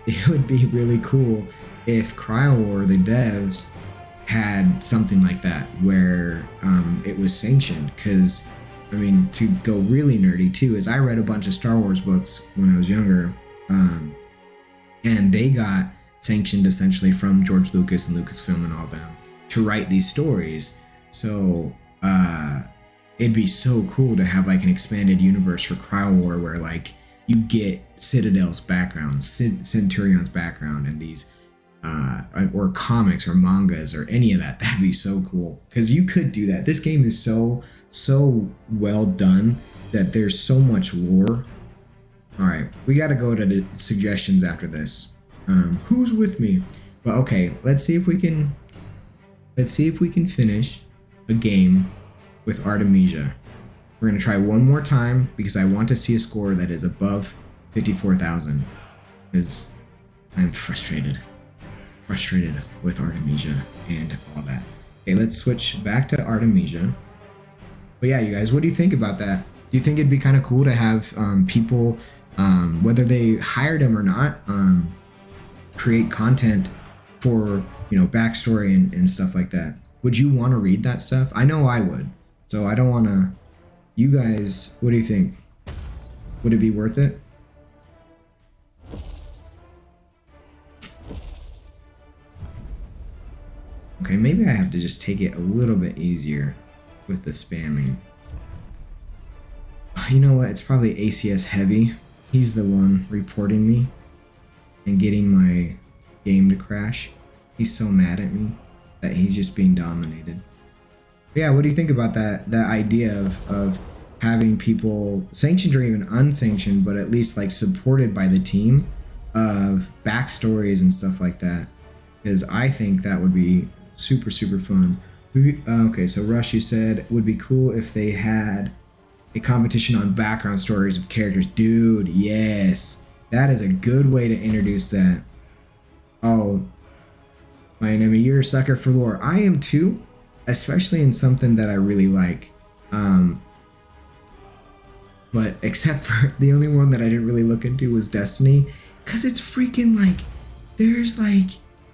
it would be really cool if CryoWar, the devs, had something like that where it was sanctioned. Because, I mean, to go really nerdy too, is I read a bunch of Star Wars books when I was younger, and they got sanctioned essentially from George Lucas and Lucasfilm and all them to write these stories. So it'd be so cool to have like an expanded universe for CryoWar where like you get Citadel's background, Centurion's background, and these or comics or mangas or any of that. That'd be so cool because you could do that. This game is so well done that there's so much lore. All right, we got to go to the suggestions after this. Who's with me? But okay, let's see if we can finish a game with Artemisia. We're gonna try one more time because I want to see a score that is above 54,000. Because I'm frustrated with Artemisia and all that. Okay, let's switch back to Artemisia. But yeah, you guys, what do you think about that? Do you think it'd be kind of cool to have people, whether they hired them or not, create content for, you know, backstory and stuff like that? Would you want to read that stuff? I know I would. So I don't want to. You guys, what do you think? Would it be worth it? Okay, maybe I have to just take it a little bit easier with the spamming. You know what? It's probably ACS Heavy. He's the one reporting me and getting my game to crash. He's so mad at me that he's just being dominated. But yeah, what do you think about that idea of having people, sanctioned or even unsanctioned, but at least like supported by the team, of backstories and stuff like that? Because I think that would be super, super fun. Okay, so Rush, you said it would be cool if they had a competition on background stories of characters. Dude, yes. That is a good way to introduce that. Oh, my enemy, you're a sucker for lore. I am too, especially in something that I really like. But except for the only one that I didn't really look into was Destiny, because it's freaking like, there's like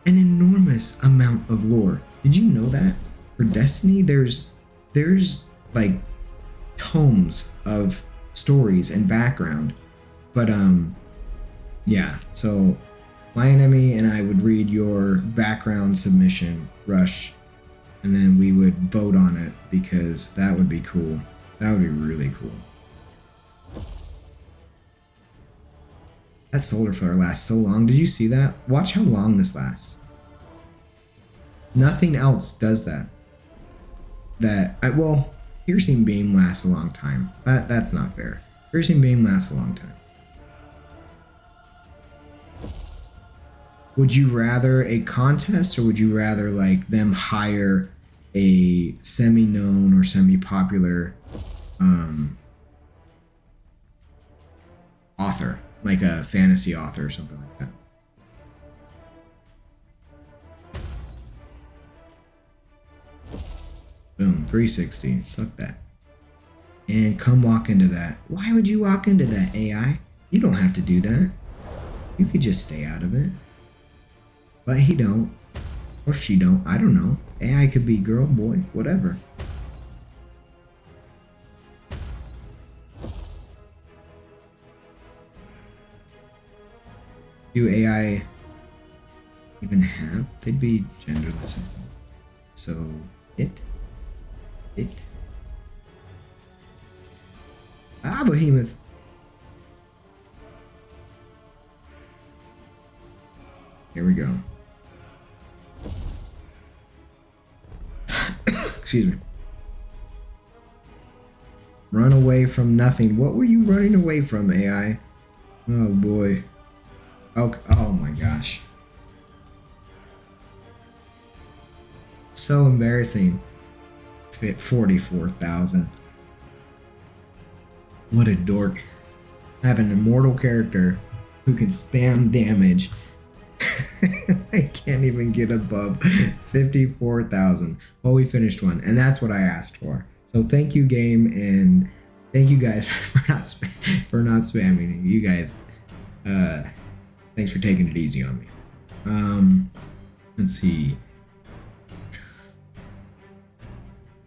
an enormous amount of lore. Did you know that? For Destiny, there's like tomes of stories and background. But yeah, so my enemy and I would read your background submission, Rush, and then we would vote on it, because that would be cool. That would be really cool. That solar flare lasts so long. Did you see that? Watch how long this lasts. Nothing else does that. Well, piercing beam lasts a long time. That's not fair. Piercing beam lasts a long time. Would you rather a contest, or would you rather like them hire a semi-known or semi-popular author, like a fantasy author or something like that? Boom, 360. Suck that. And come walk into that. Why would you walk into that, AI? You don't have to do that. You could just stay out of it. But he don't. Or she don't. I don't know. AI could be girl, boy, whatever. Do AI even have? They'd be genderless. So, it. Ah, Behemoth. Here we go. Excuse me. Run away from nothing. What were you running away from, AI? Oh boy. Okay. Oh my gosh. So embarrassing. Fit 44,000. What a dork. I have an immortal character who can spam damage. I can't even get above 54,000. Well, we finished one, and that's what I asked for. So thank you, game, and thank you guys for not spamming. You guys, thanks for taking it easy on me. Let's see.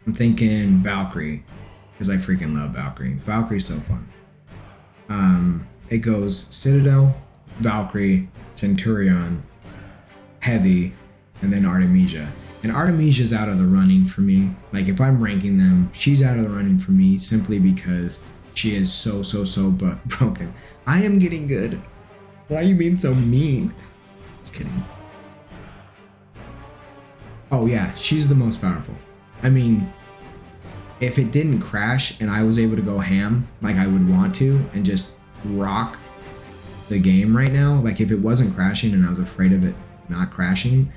I'm thinking Valkyrie, because I freaking love Valkyrie. Valkyrie's so fun. It goes Citadel, Valkyrie, Centurion, Heavy, and then Artemisia. And Artemisia's out of the running for me. Like, if I'm ranking them, she's out of the running for me simply because she is so broken. I am getting good. Why are you being so mean? Just kidding. Oh yeah, she's the most powerful. I mean, if it didn't crash and I was able to go ham like I would want to and just rock the game right now, like if it wasn't crashing and I was afraid of it not crashing,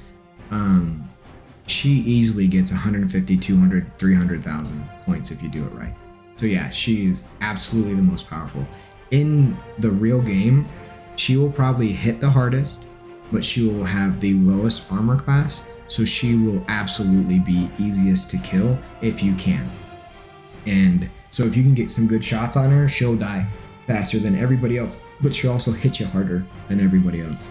she easily gets 150, 200, 300,000 points if you do it right. So yeah, she's absolutely the most powerful. In the real game, she will probably hit the hardest, but she will have the lowest armor class, so she will absolutely be easiest to kill if you can. And so if you can get some good shots on her, she'll die faster than everybody else, but she'll also hit you harder than everybody else.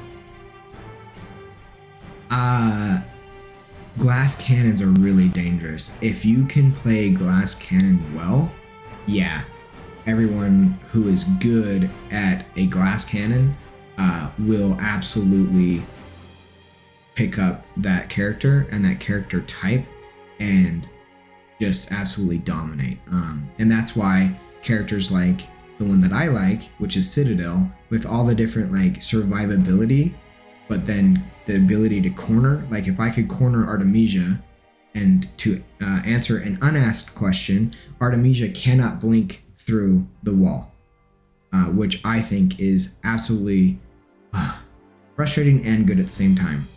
Glass cannons are really dangerous. If you can play glass cannon well, yeah, everyone who is good at a glass cannon will absolutely pick up that character and that character type and just absolutely dominate. And that's why characters like the one that I like, which is Citadel, with all the different like survivability, but then the ability to corner. Like if I could corner Artemisia, and to answer an unasked question, Artemisia cannot blink through the wall, which I think is absolutely frustrating and good at the same time.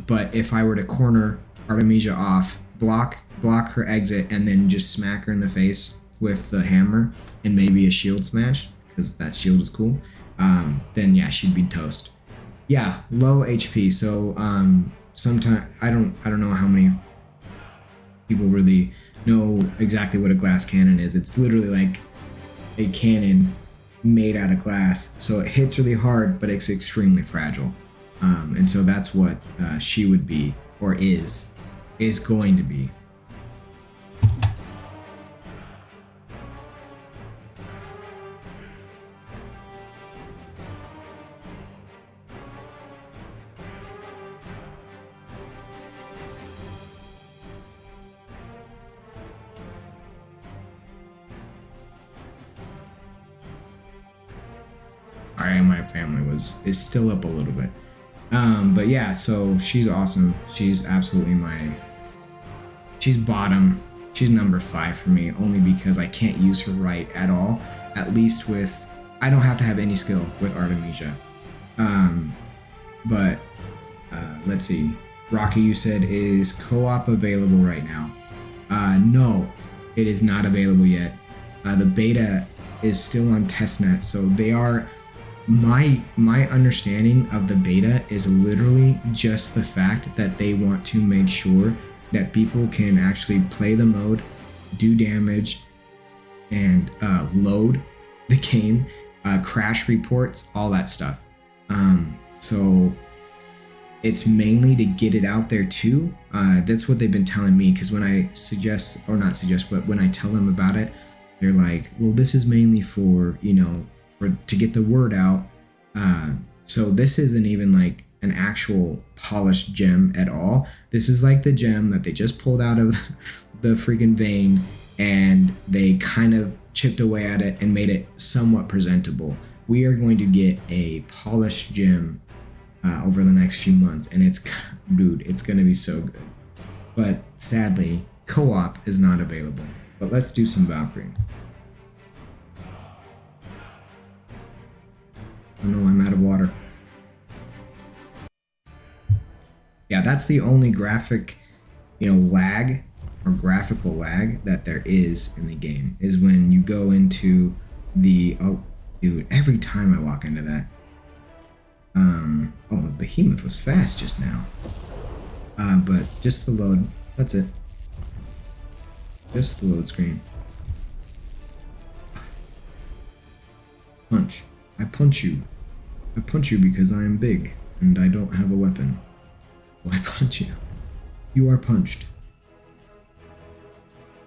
But if I were to corner Artemisia off, block her exit, and then just smack her in the face with the hammer and maybe a shield smash, because that shield is cool, then yeah, she'd be toast. Yeah, low HP. So sometimes I don't know how many people really know exactly what a glass cannon is. It's literally like a cannon made out of glass, so it hits really hard, but it's extremely fragile. And so that's what she would be, or is going to be. My family is still up a little bit. But yeah, so she's awesome. She's absolutely she's bottom. She's number 5 for me, only because I can't use her right at all. At least I don't have to have any skill with Artemisia. But let's see. Rocky, you said, is co-op available right now? No, it is not available yet. The beta is still on testnet, so they are. My understanding of the beta is literally just the fact that they want to make sure that people can actually play the mode, do damage, and load the game, crash reports, all that stuff. So it's mainly to get it out there too. That's what they've been telling me, because when I but when I tell them about it, they're like, well, this is mainly for, to get the word out. So this isn't even like an actual polished gem at all. This is like the gem that they just pulled out of the freaking vein, and they kind of chipped away at it and made it somewhat presentable. We are going to get a polished gem over the next few months, and it's going to be so good. But sadly, co-op is not available. But let's do some Valkyrie. Oh no, I'm out of water. Yeah, that's the only graphic, lag or graphical lag that there is in the game, is when you go into the, oh dude, every time I walk into that. Oh, the behemoth was fast just now. But just the load, that's it. Just the load screen. Punch. I punch you. I punch you because I am big and I don't have a weapon. So I punch you. You are punched.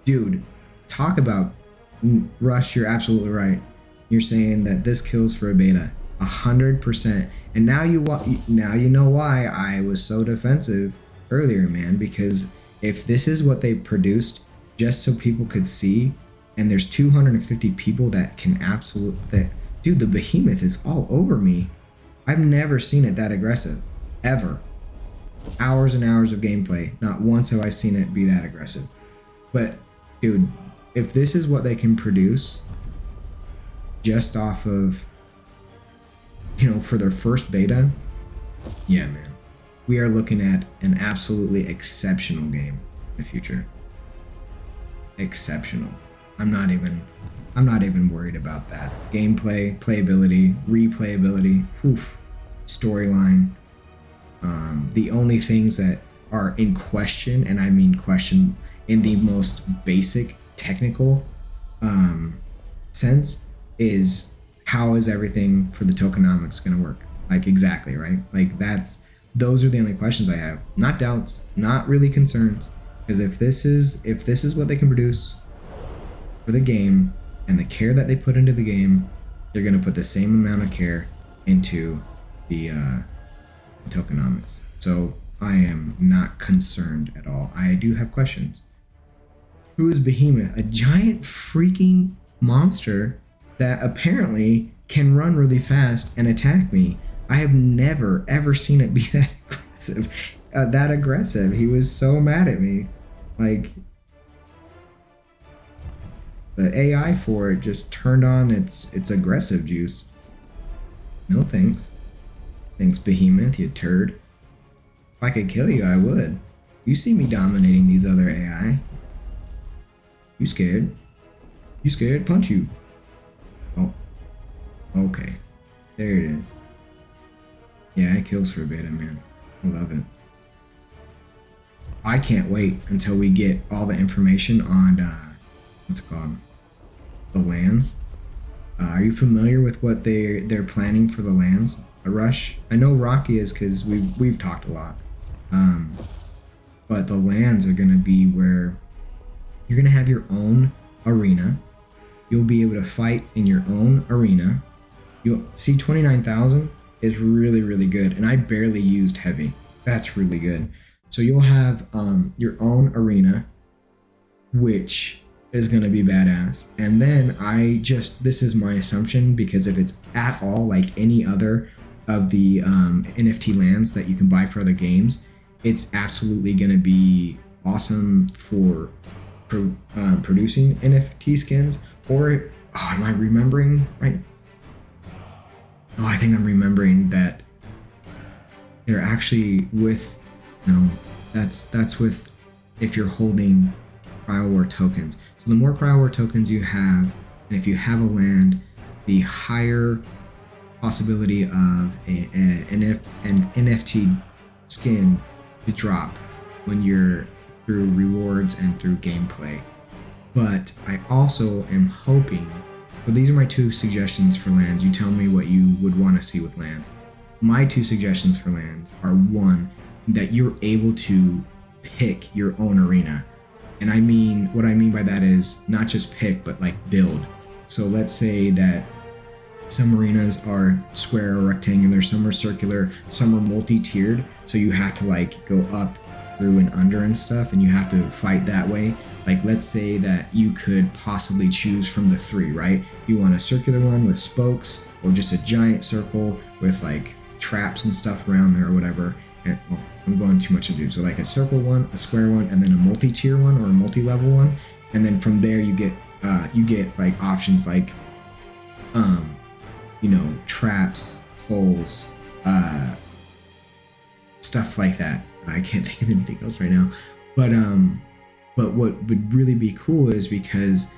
Dude, talk about Rush, you're absolutely right. You're saying that this kills for a beta. 100%. And now you know why I was so defensive earlier, man, because if this is what they produced just so people could see, and there's 250 people that can dude, the behemoth is all over me. I've never seen it that aggressive, ever. Hours and hours of gameplay, not once have I seen it be that aggressive. But dude, if this is what they can produce just off of, for their first beta, yeah, man, we are looking at an absolutely exceptional game in the future. Exceptional. I'm not even worried about that. Gameplay, playability, replayability, storyline. The only things that are in question, and I mean question in the most basic technical sense, is how is everything for the tokenomics going to work? Like, exactly, right? Like, those are the only questions I have. Not doubts, not really concerns. Because if this is what they can produce for the game and the care that they put into the game, they're going to put the same amount of care into the tokenomics. So I am not concerned at all. I do have questions. Who is Behemoth? A giant freaking monster that apparently can run really fast and attack me. I have never ever seen it be that aggressive. He was so mad at me. Like, the AI for it just turned on its aggressive juice. No thanks. Thanks, Behemoth, you turd. If I could kill you, I would. You see me dominating these other AI. You scared? You scared? Punch you. Oh. Okay. There it is. Yeah, it kills for a beta, man. I love it. I can't wait until we get all the information on, what's it called? The lands. Are you familiar with what they're planning for the lands? A rush? I know Rocky is because we've talked a lot. But the lands are going to be where you're going to have your own arena. You'll be able to fight in your own arena. You'll see 29,000 is really, really good. And I barely used heavy. That's really good. So you'll have your own arena, which is going to be badass. And then this is my assumption, because if it's at all like any other of the NFT lands that you can buy for other games, it's absolutely going to be awesome for producing NFT skins. Or, am I remembering right? Oh, I think I'm remembering that they're actually with, no, that's with if you're holding CryoWar tokens. So the more CryoWar tokens you have, and if you have a land, the higher possibility of an NFT skin to drop when you're through rewards and through gameplay. But I also am hoping, so these are my two suggestions for lands. You tell me what you would want to see with lands. My two suggestions for lands are, one, that you're able to pick your own arena. And what I mean by that is not just pick, but like build. So let's say that some arenas are square or rectangular, some are circular, some are multi-tiered. So you have to like go up, through, and under and stuff, and you have to fight that way. Like, let's say that you could possibly choose from the three, right? You want a circular one with spokes, or just a giant circle with like traps and stuff around there or whatever. And I'm going too much into. So like a circle one, a square one, and then a multi-tier one or a multi-level one. And then from there you get like options like traps, holes, stuff like that. I can't think of anything else right now. But what would really be cool is, because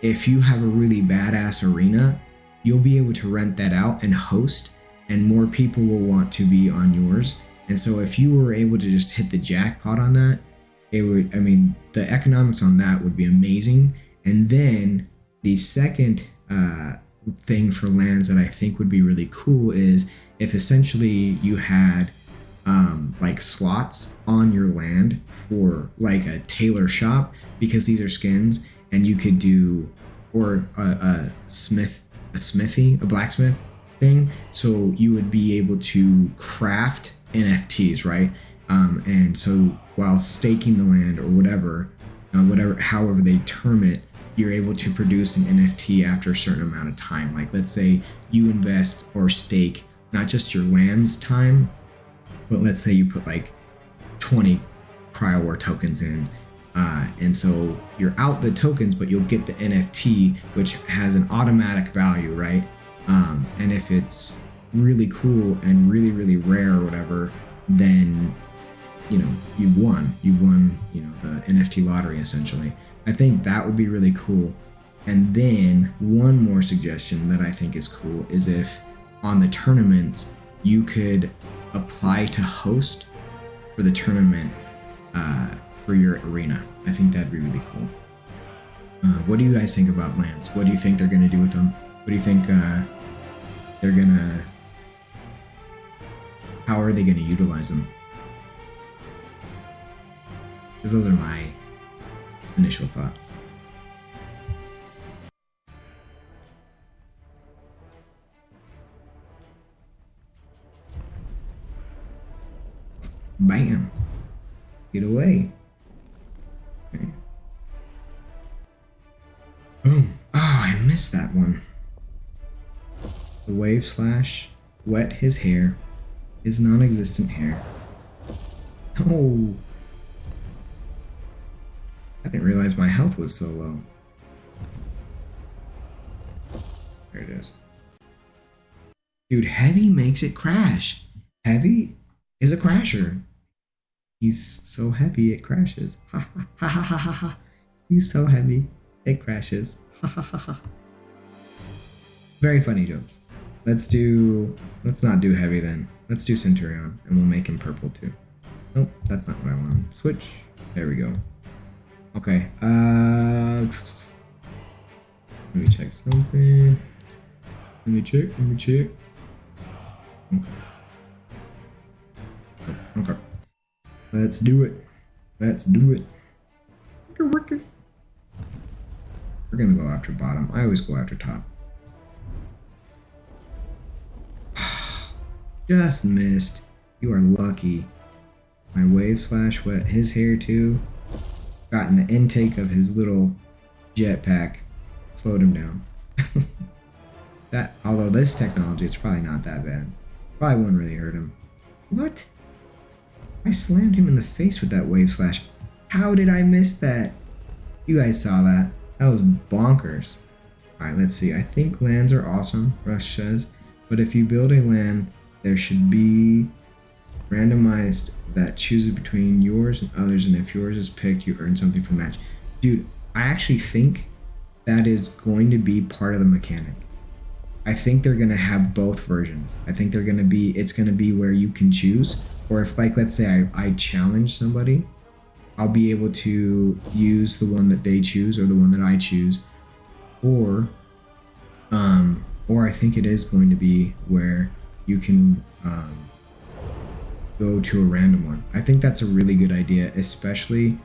if you have a really badass arena, you'll be able to rent that out and host, and more people will want to be on yours. And so if you were able to just hit the jackpot on that, the economics on that would be amazing. And then the second thing for lands that I think would be really cool is if essentially you had like slots on your land for like a tailor shop, because these are skins, and you could do, or a blacksmith thing. So you would be able to craft NFTs, right? And so while staking the land or whatever, however they term it, you're able to produce an NFT after a certain amount of time. Like, let's say you invest or stake not just your land's time, but let's say you put like 20 CryoWar tokens in, And so you're out the tokens, but you'll get the NFT, which has an automatic value, right? And if it's really cool and really, really rare or whatever, then you've won. You've won, the NFT lottery essentially. I think that would be really cool. And then one more suggestion that I think is cool is if on the tournaments you could apply to host for the tournament for your arena. I think that'd be really cool. What do you guys think about lands? What do you think they're going to do with them? What do you think they're going to... How are they going to utilize them? Because those are my initial thoughts. Bam! Get away. Okay. Boom. Oh, I missed that one. The wave slash wet his hair, his non-existent hair. Oh. I didn't realize my health was so low. There it is. Dude, Heavy makes it crash. Heavy is a crasher. He's so heavy it crashes. Ha ha ha ha ha ha ha. He's so heavy it crashes. Ha ha ha ha. Very funny jokes. Let's not do Heavy then. Let's do Centurion and we'll make him purple too. Nope, that's not what I want. Switch. There we go. Okay, let me check something. Let me check. Okay. Let's do it. Work it. We're gonna go after bottom. I always go after top. Just missed. You are lucky. My wave slash wet his hair too. Got in the intake of his little jetpack. Slowed him down. Although this technology, it's probably not that bad. Probably wouldn't really hurt him. What? I slammed him in the face with that wave slash. How did I miss that? You guys saw that. That was bonkers. Alright, let's see. I think lands are awesome, Rush says. But if you build a land, there should be randomized that chooses between yours and others, and if yours is picked, you earn something from the match. Dude, I actually think that is going to be part of the mechanic. I think they're going to have both versions. I think it's going to be where you can choose, or if, like, let's say I challenge somebody, I'll be able to use the one that they choose or the one that I choose, or I think it is going to be where you can go to a random one. I think that's a really good idea, especially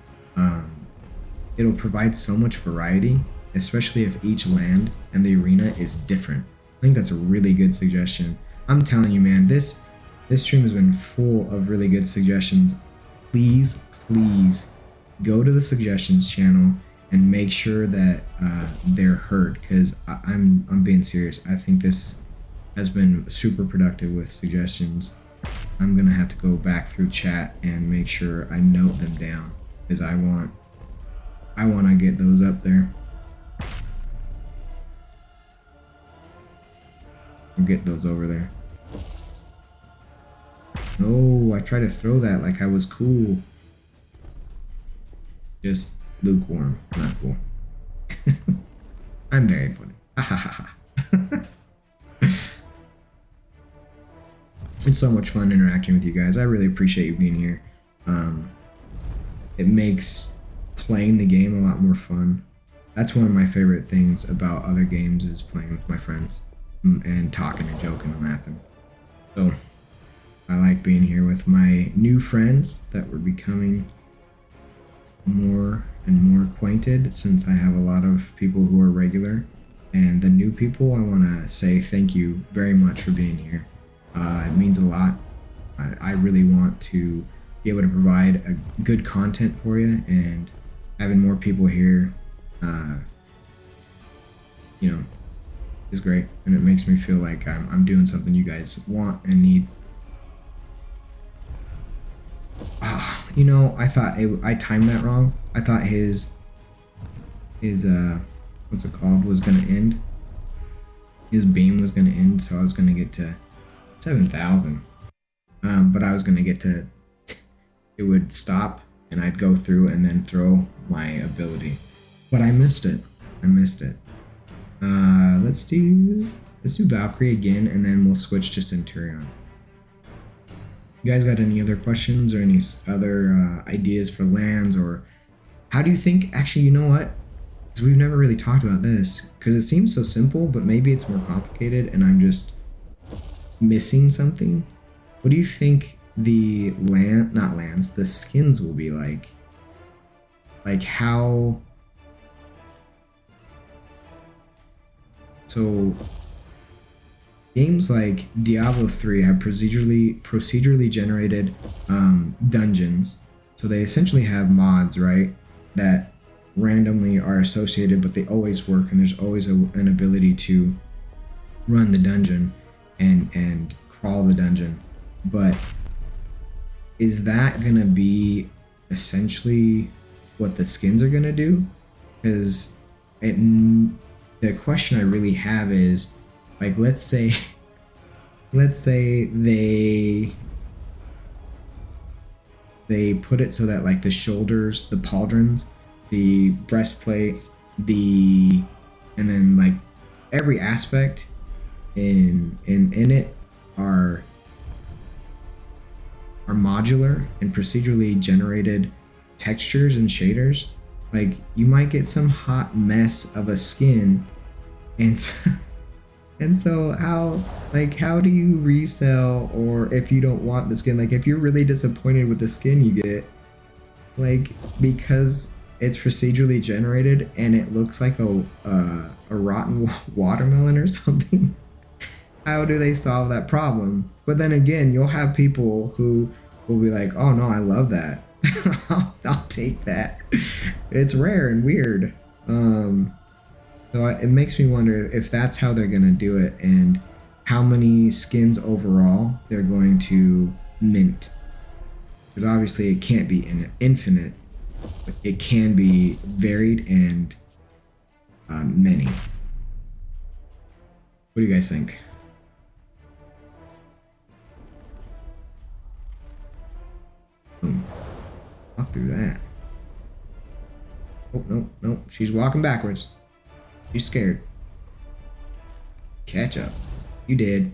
it'll provide so much variety, especially if each land and the arena is different. I think that's a really good suggestion. I'm telling you, man, this stream has been full of really good suggestions. Please go to the suggestions channel and make sure that they're heard, because I'm being serious. I think this has been super productive with suggestions. I'm gonna have to go back through chat and make sure I note them down, because I want to get those up there. I'll get those over there. No, I tried to throw that like I was cool. Just lukewarm, not cool. I'm very funny. It's so much fun interacting with you guys. I really appreciate you being here. It makes playing the game a lot more fun. That's one of my favorite things about other games, is playing with my friends and talking and joking and laughing. So I like being here with my new friends that we're becoming more and more acquainted, since I have a lot of people who are regular. And the new people, I want to say thank you very much for being here. It means a lot. I really want to be able to provide a good content for you, and having more people here, is great, and it makes me feel like I'm doing something you guys want and need. you know, I thought I timed that wrong. I thought his what's it called, was gonna end. His beam was gonna end, so I was gonna get to 7,000. But I was gonna get to, it would stop and I'd go through and then throw my ability. But I missed it. I missed it. Let's do Valkyrie again, and then we'll switch to Centurion. You guys got any other questions or any other ideas for lands, or how do you think? Actually, you know what? Because we've never really talked about this, because it seems so simple, but maybe it's more complicated, and I'm just missing something. What do you think the the skins will be like? Like how? So games like Diablo 3 have procedurally generated dungeons. So they essentially have mods, right, that randomly are associated, but they always work, and there's always an ability to run the dungeon and crawl the dungeon. But is that gonna be essentially what the skins are gonna do? Because the question I really have is, like, let's say they put it so that, like, the shoulders, the pauldrons, the breastplate, and then, like, every aspect in it are modular and procedurally generated textures and shaders. Like, you might get some hot mess of a skin, and so how do you resell, or if you don't want the skin, like if you're really disappointed with the skin you get, like, because it's procedurally generated and it looks like a rotten watermelon or something, how do they solve that problem? But then again, you'll have people who will be like, oh no, I love that. I'll take that. It's rare and weird. So it makes me wonder if that's how they're gonna do it, and how many skins overall they're going to mint. Because obviously it can't be infinite, but it can be varied and many. What do you guys think? Boom. Walk through that. Oh, no. She's walking backwards. She's scared. Catch up. You did.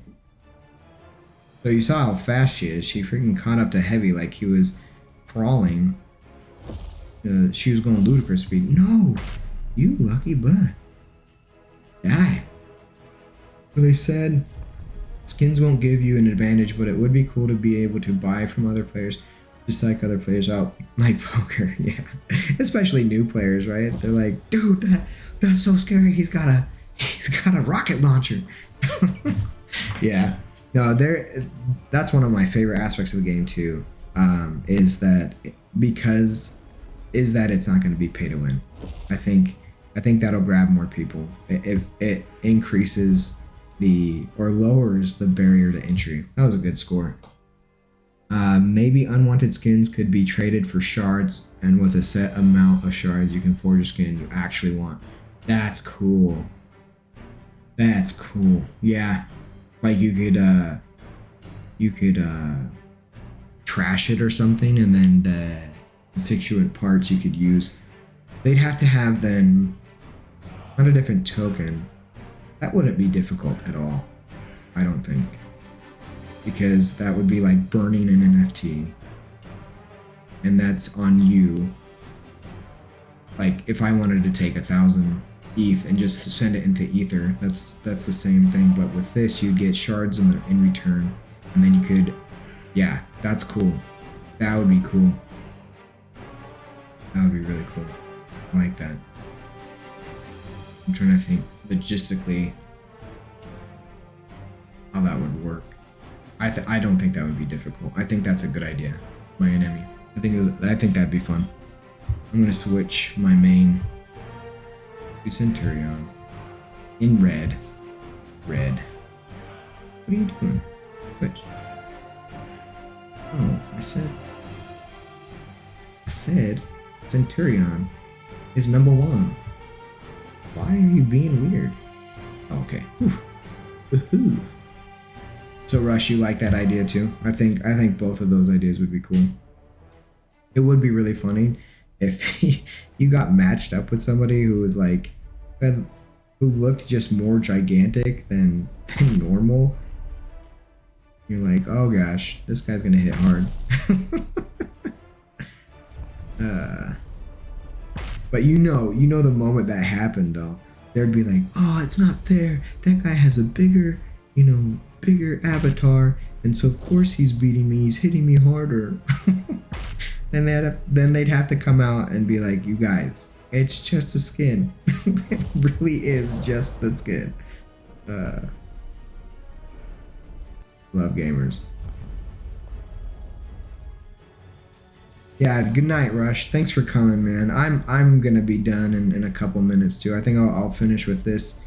So you saw how fast she is. She freaking caught up to Heavy like he was crawling. She was going ludicrous speed. No! You lucky butt. Die. So they said skins won't give you an advantage, but it would be cool to be able to buy from other players. Just like other players out, like poker, yeah. Especially new players, right? They're like, dude, that's so scary. He's got a rocket launcher. Yeah. No, that's one of my favorite aspects of the game too. Is that it's not going to be pay to win. I think that'll grab more people. It increases or lowers the barrier to entry. That was a good score. Maybe unwanted skins could be traded for shards, and with a set amount of shards you can forge a skin you actually want. That's cool. That's cool. Yeah. Like you could trash it or something, and then the constituent parts you could use. They'd have to have then on a different token. That wouldn't be difficult at all, I don't think. Because that would be like burning an NFT, and that's on you. Like if I wanted to take 1,000 ETH and just send it into Ether, that's the same thing. But with this, you'd get shards in return, and then you could, yeah, that's cool. That would be cool. That would be really cool. I like that. I'm trying to think logistically how that would work. I don't think that would be difficult. I think that's a good idea. My enemy. I think that'd be fun. I'm gonna switch my main to Centurion in red. Red. What are you doing? Switch. Oh, I said. I said Centurion is number 1. Why are you being weird? Oh, okay. Woohoo. So Rush, you like that idea too? I think both of those ideas would be cool. It would be really funny if you got matched up with somebody who was like, who looked just more gigantic than normal. You're like, oh gosh, this guy's gonna hit hard. But you know the moment that happened though, there'd be like, oh, it's not fair. That guy has a bigger avatar, and so of course he's beating me. He's hitting me harder. Then they'd have to come out and be like, you guys, it's just a skin. It really is just the skin. Love gamers. Yeah, good night, Rush. Thanks for coming, man. I'm gonna be done in a couple minutes too. I think I'll finish with this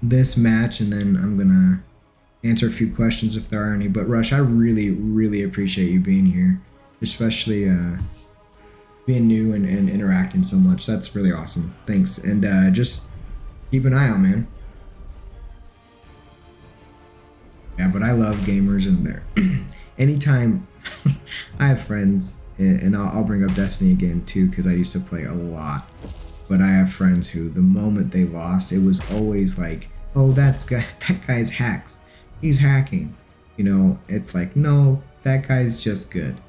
this match, and then I'm gonna answer a few questions if there are any. But Rush, I really appreciate you being here, especially being new and interacting so much. That's really awesome. Thanks, and just keep an eye out, man. Yeah, but I love gamers in there. Anytime I have friends, and I'll bring up Destiny again too, because I used to play a lot. But I have friends who, the moment they lost, it was always like, oh, that guy's hacks. He's hacking. You know, it's like, no, that guy's just good.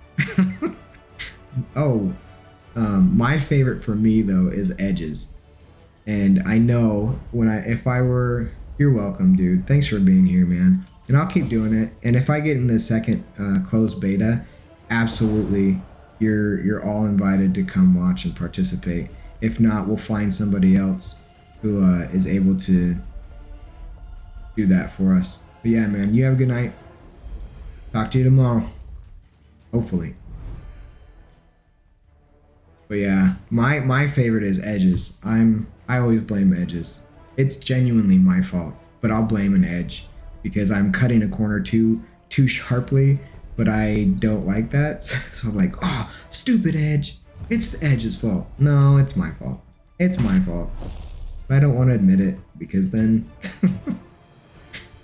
Oh, my favorite for me though is edges. And I know you're welcome, dude. Thanks for being here, man. And I'll keep doing it. And if I get in the second closed beta, absolutely, you're all invited to come watch and participate. If not, we'll find somebody else who is able to do that for us. But yeah, man, you have a good night. Talk to you tomorrow. Hopefully. But yeah, my favorite is edges. I always blame edges. It's genuinely my fault, but I'll blame an edge because I'm cutting a corner too sharply, but I don't like that. So I'm like, oh, stupid edge. It's the edge's fault. No, it's my fault. It's my fault. But I don't want to admit it because then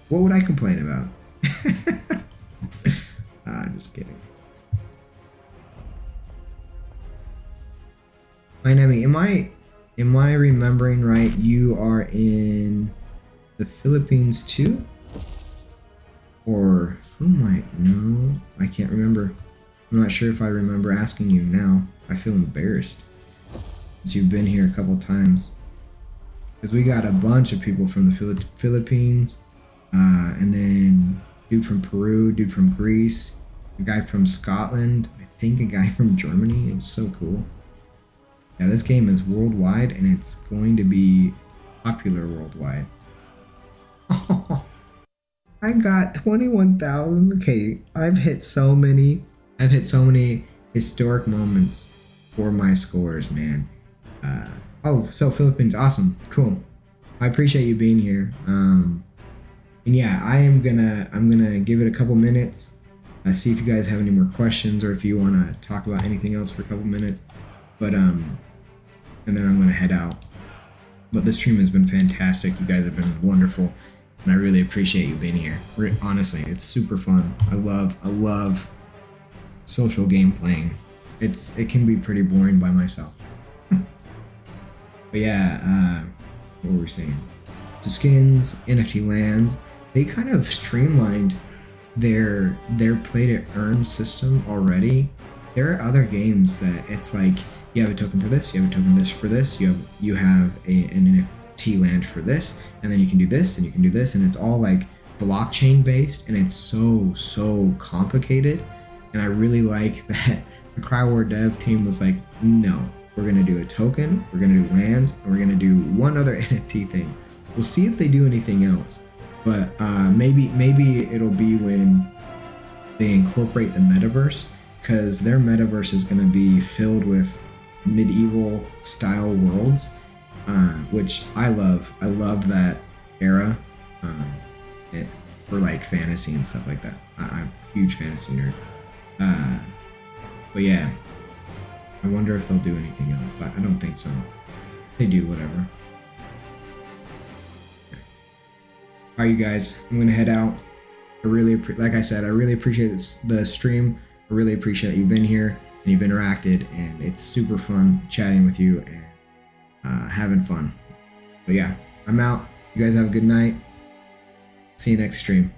what would I complain about? Just kidding. My Nemi, am I remembering right? You are in the Philippines too? Or who might know? I can't remember. I'm not sure if I remember asking you now. I feel embarrassed since you've been here a couple times. Because we got a bunch of people from the Philippines, and then dude from Peru, dude from Greece, a guy from Scotland, I think a guy from Germany. It was so cool. Yeah, this game is worldwide, and it's going to be popular worldwide. I got 21,000. Okay, I've hit so many historic moments for my scores, man. Oh, so Philippines, awesome, cool. I appreciate you being here. And yeah, I'm gonna give it a couple minutes. See if you guys have any more questions or if you want to talk about anything else for a couple minutes. But and then I'm gonna head out. But this stream has been fantastic. You guys have been wonderful, and I really appreciate you being here. Honestly, it's super fun. I love social game playing. It can be pretty boring by myself. But yeah, what were we saying? So skins, NFT lands, they kind of streamlined their play to earn system already. There are other games that it's like you have a token for this, you have a token for this, you have an NFT land for this, and then you can do this and you can do this, and it's all like blockchain based, and it's so complicated. And I really like that the CryoWar dev team was like, no, we're gonna do a token, we're gonna do lands, and we're gonna do one other NFT thing. We'll see if they do anything else, but maybe it'll be when they incorporate the metaverse, because their metaverse is gonna be filled with medieval style worlds, which I love. I love that era for like fantasy and stuff like that. I'm a huge fantasy nerd. But yeah, I wonder if they'll do anything else. I don't think so. If they do, whatever. Alright, you guys, I'm gonna head out. I really, like I said, I really appreciate the stream. I really appreciate that you've been here and you've interacted, and it's super fun chatting with you and having fun. But yeah, I'm out. You guys have a good night. See you next stream.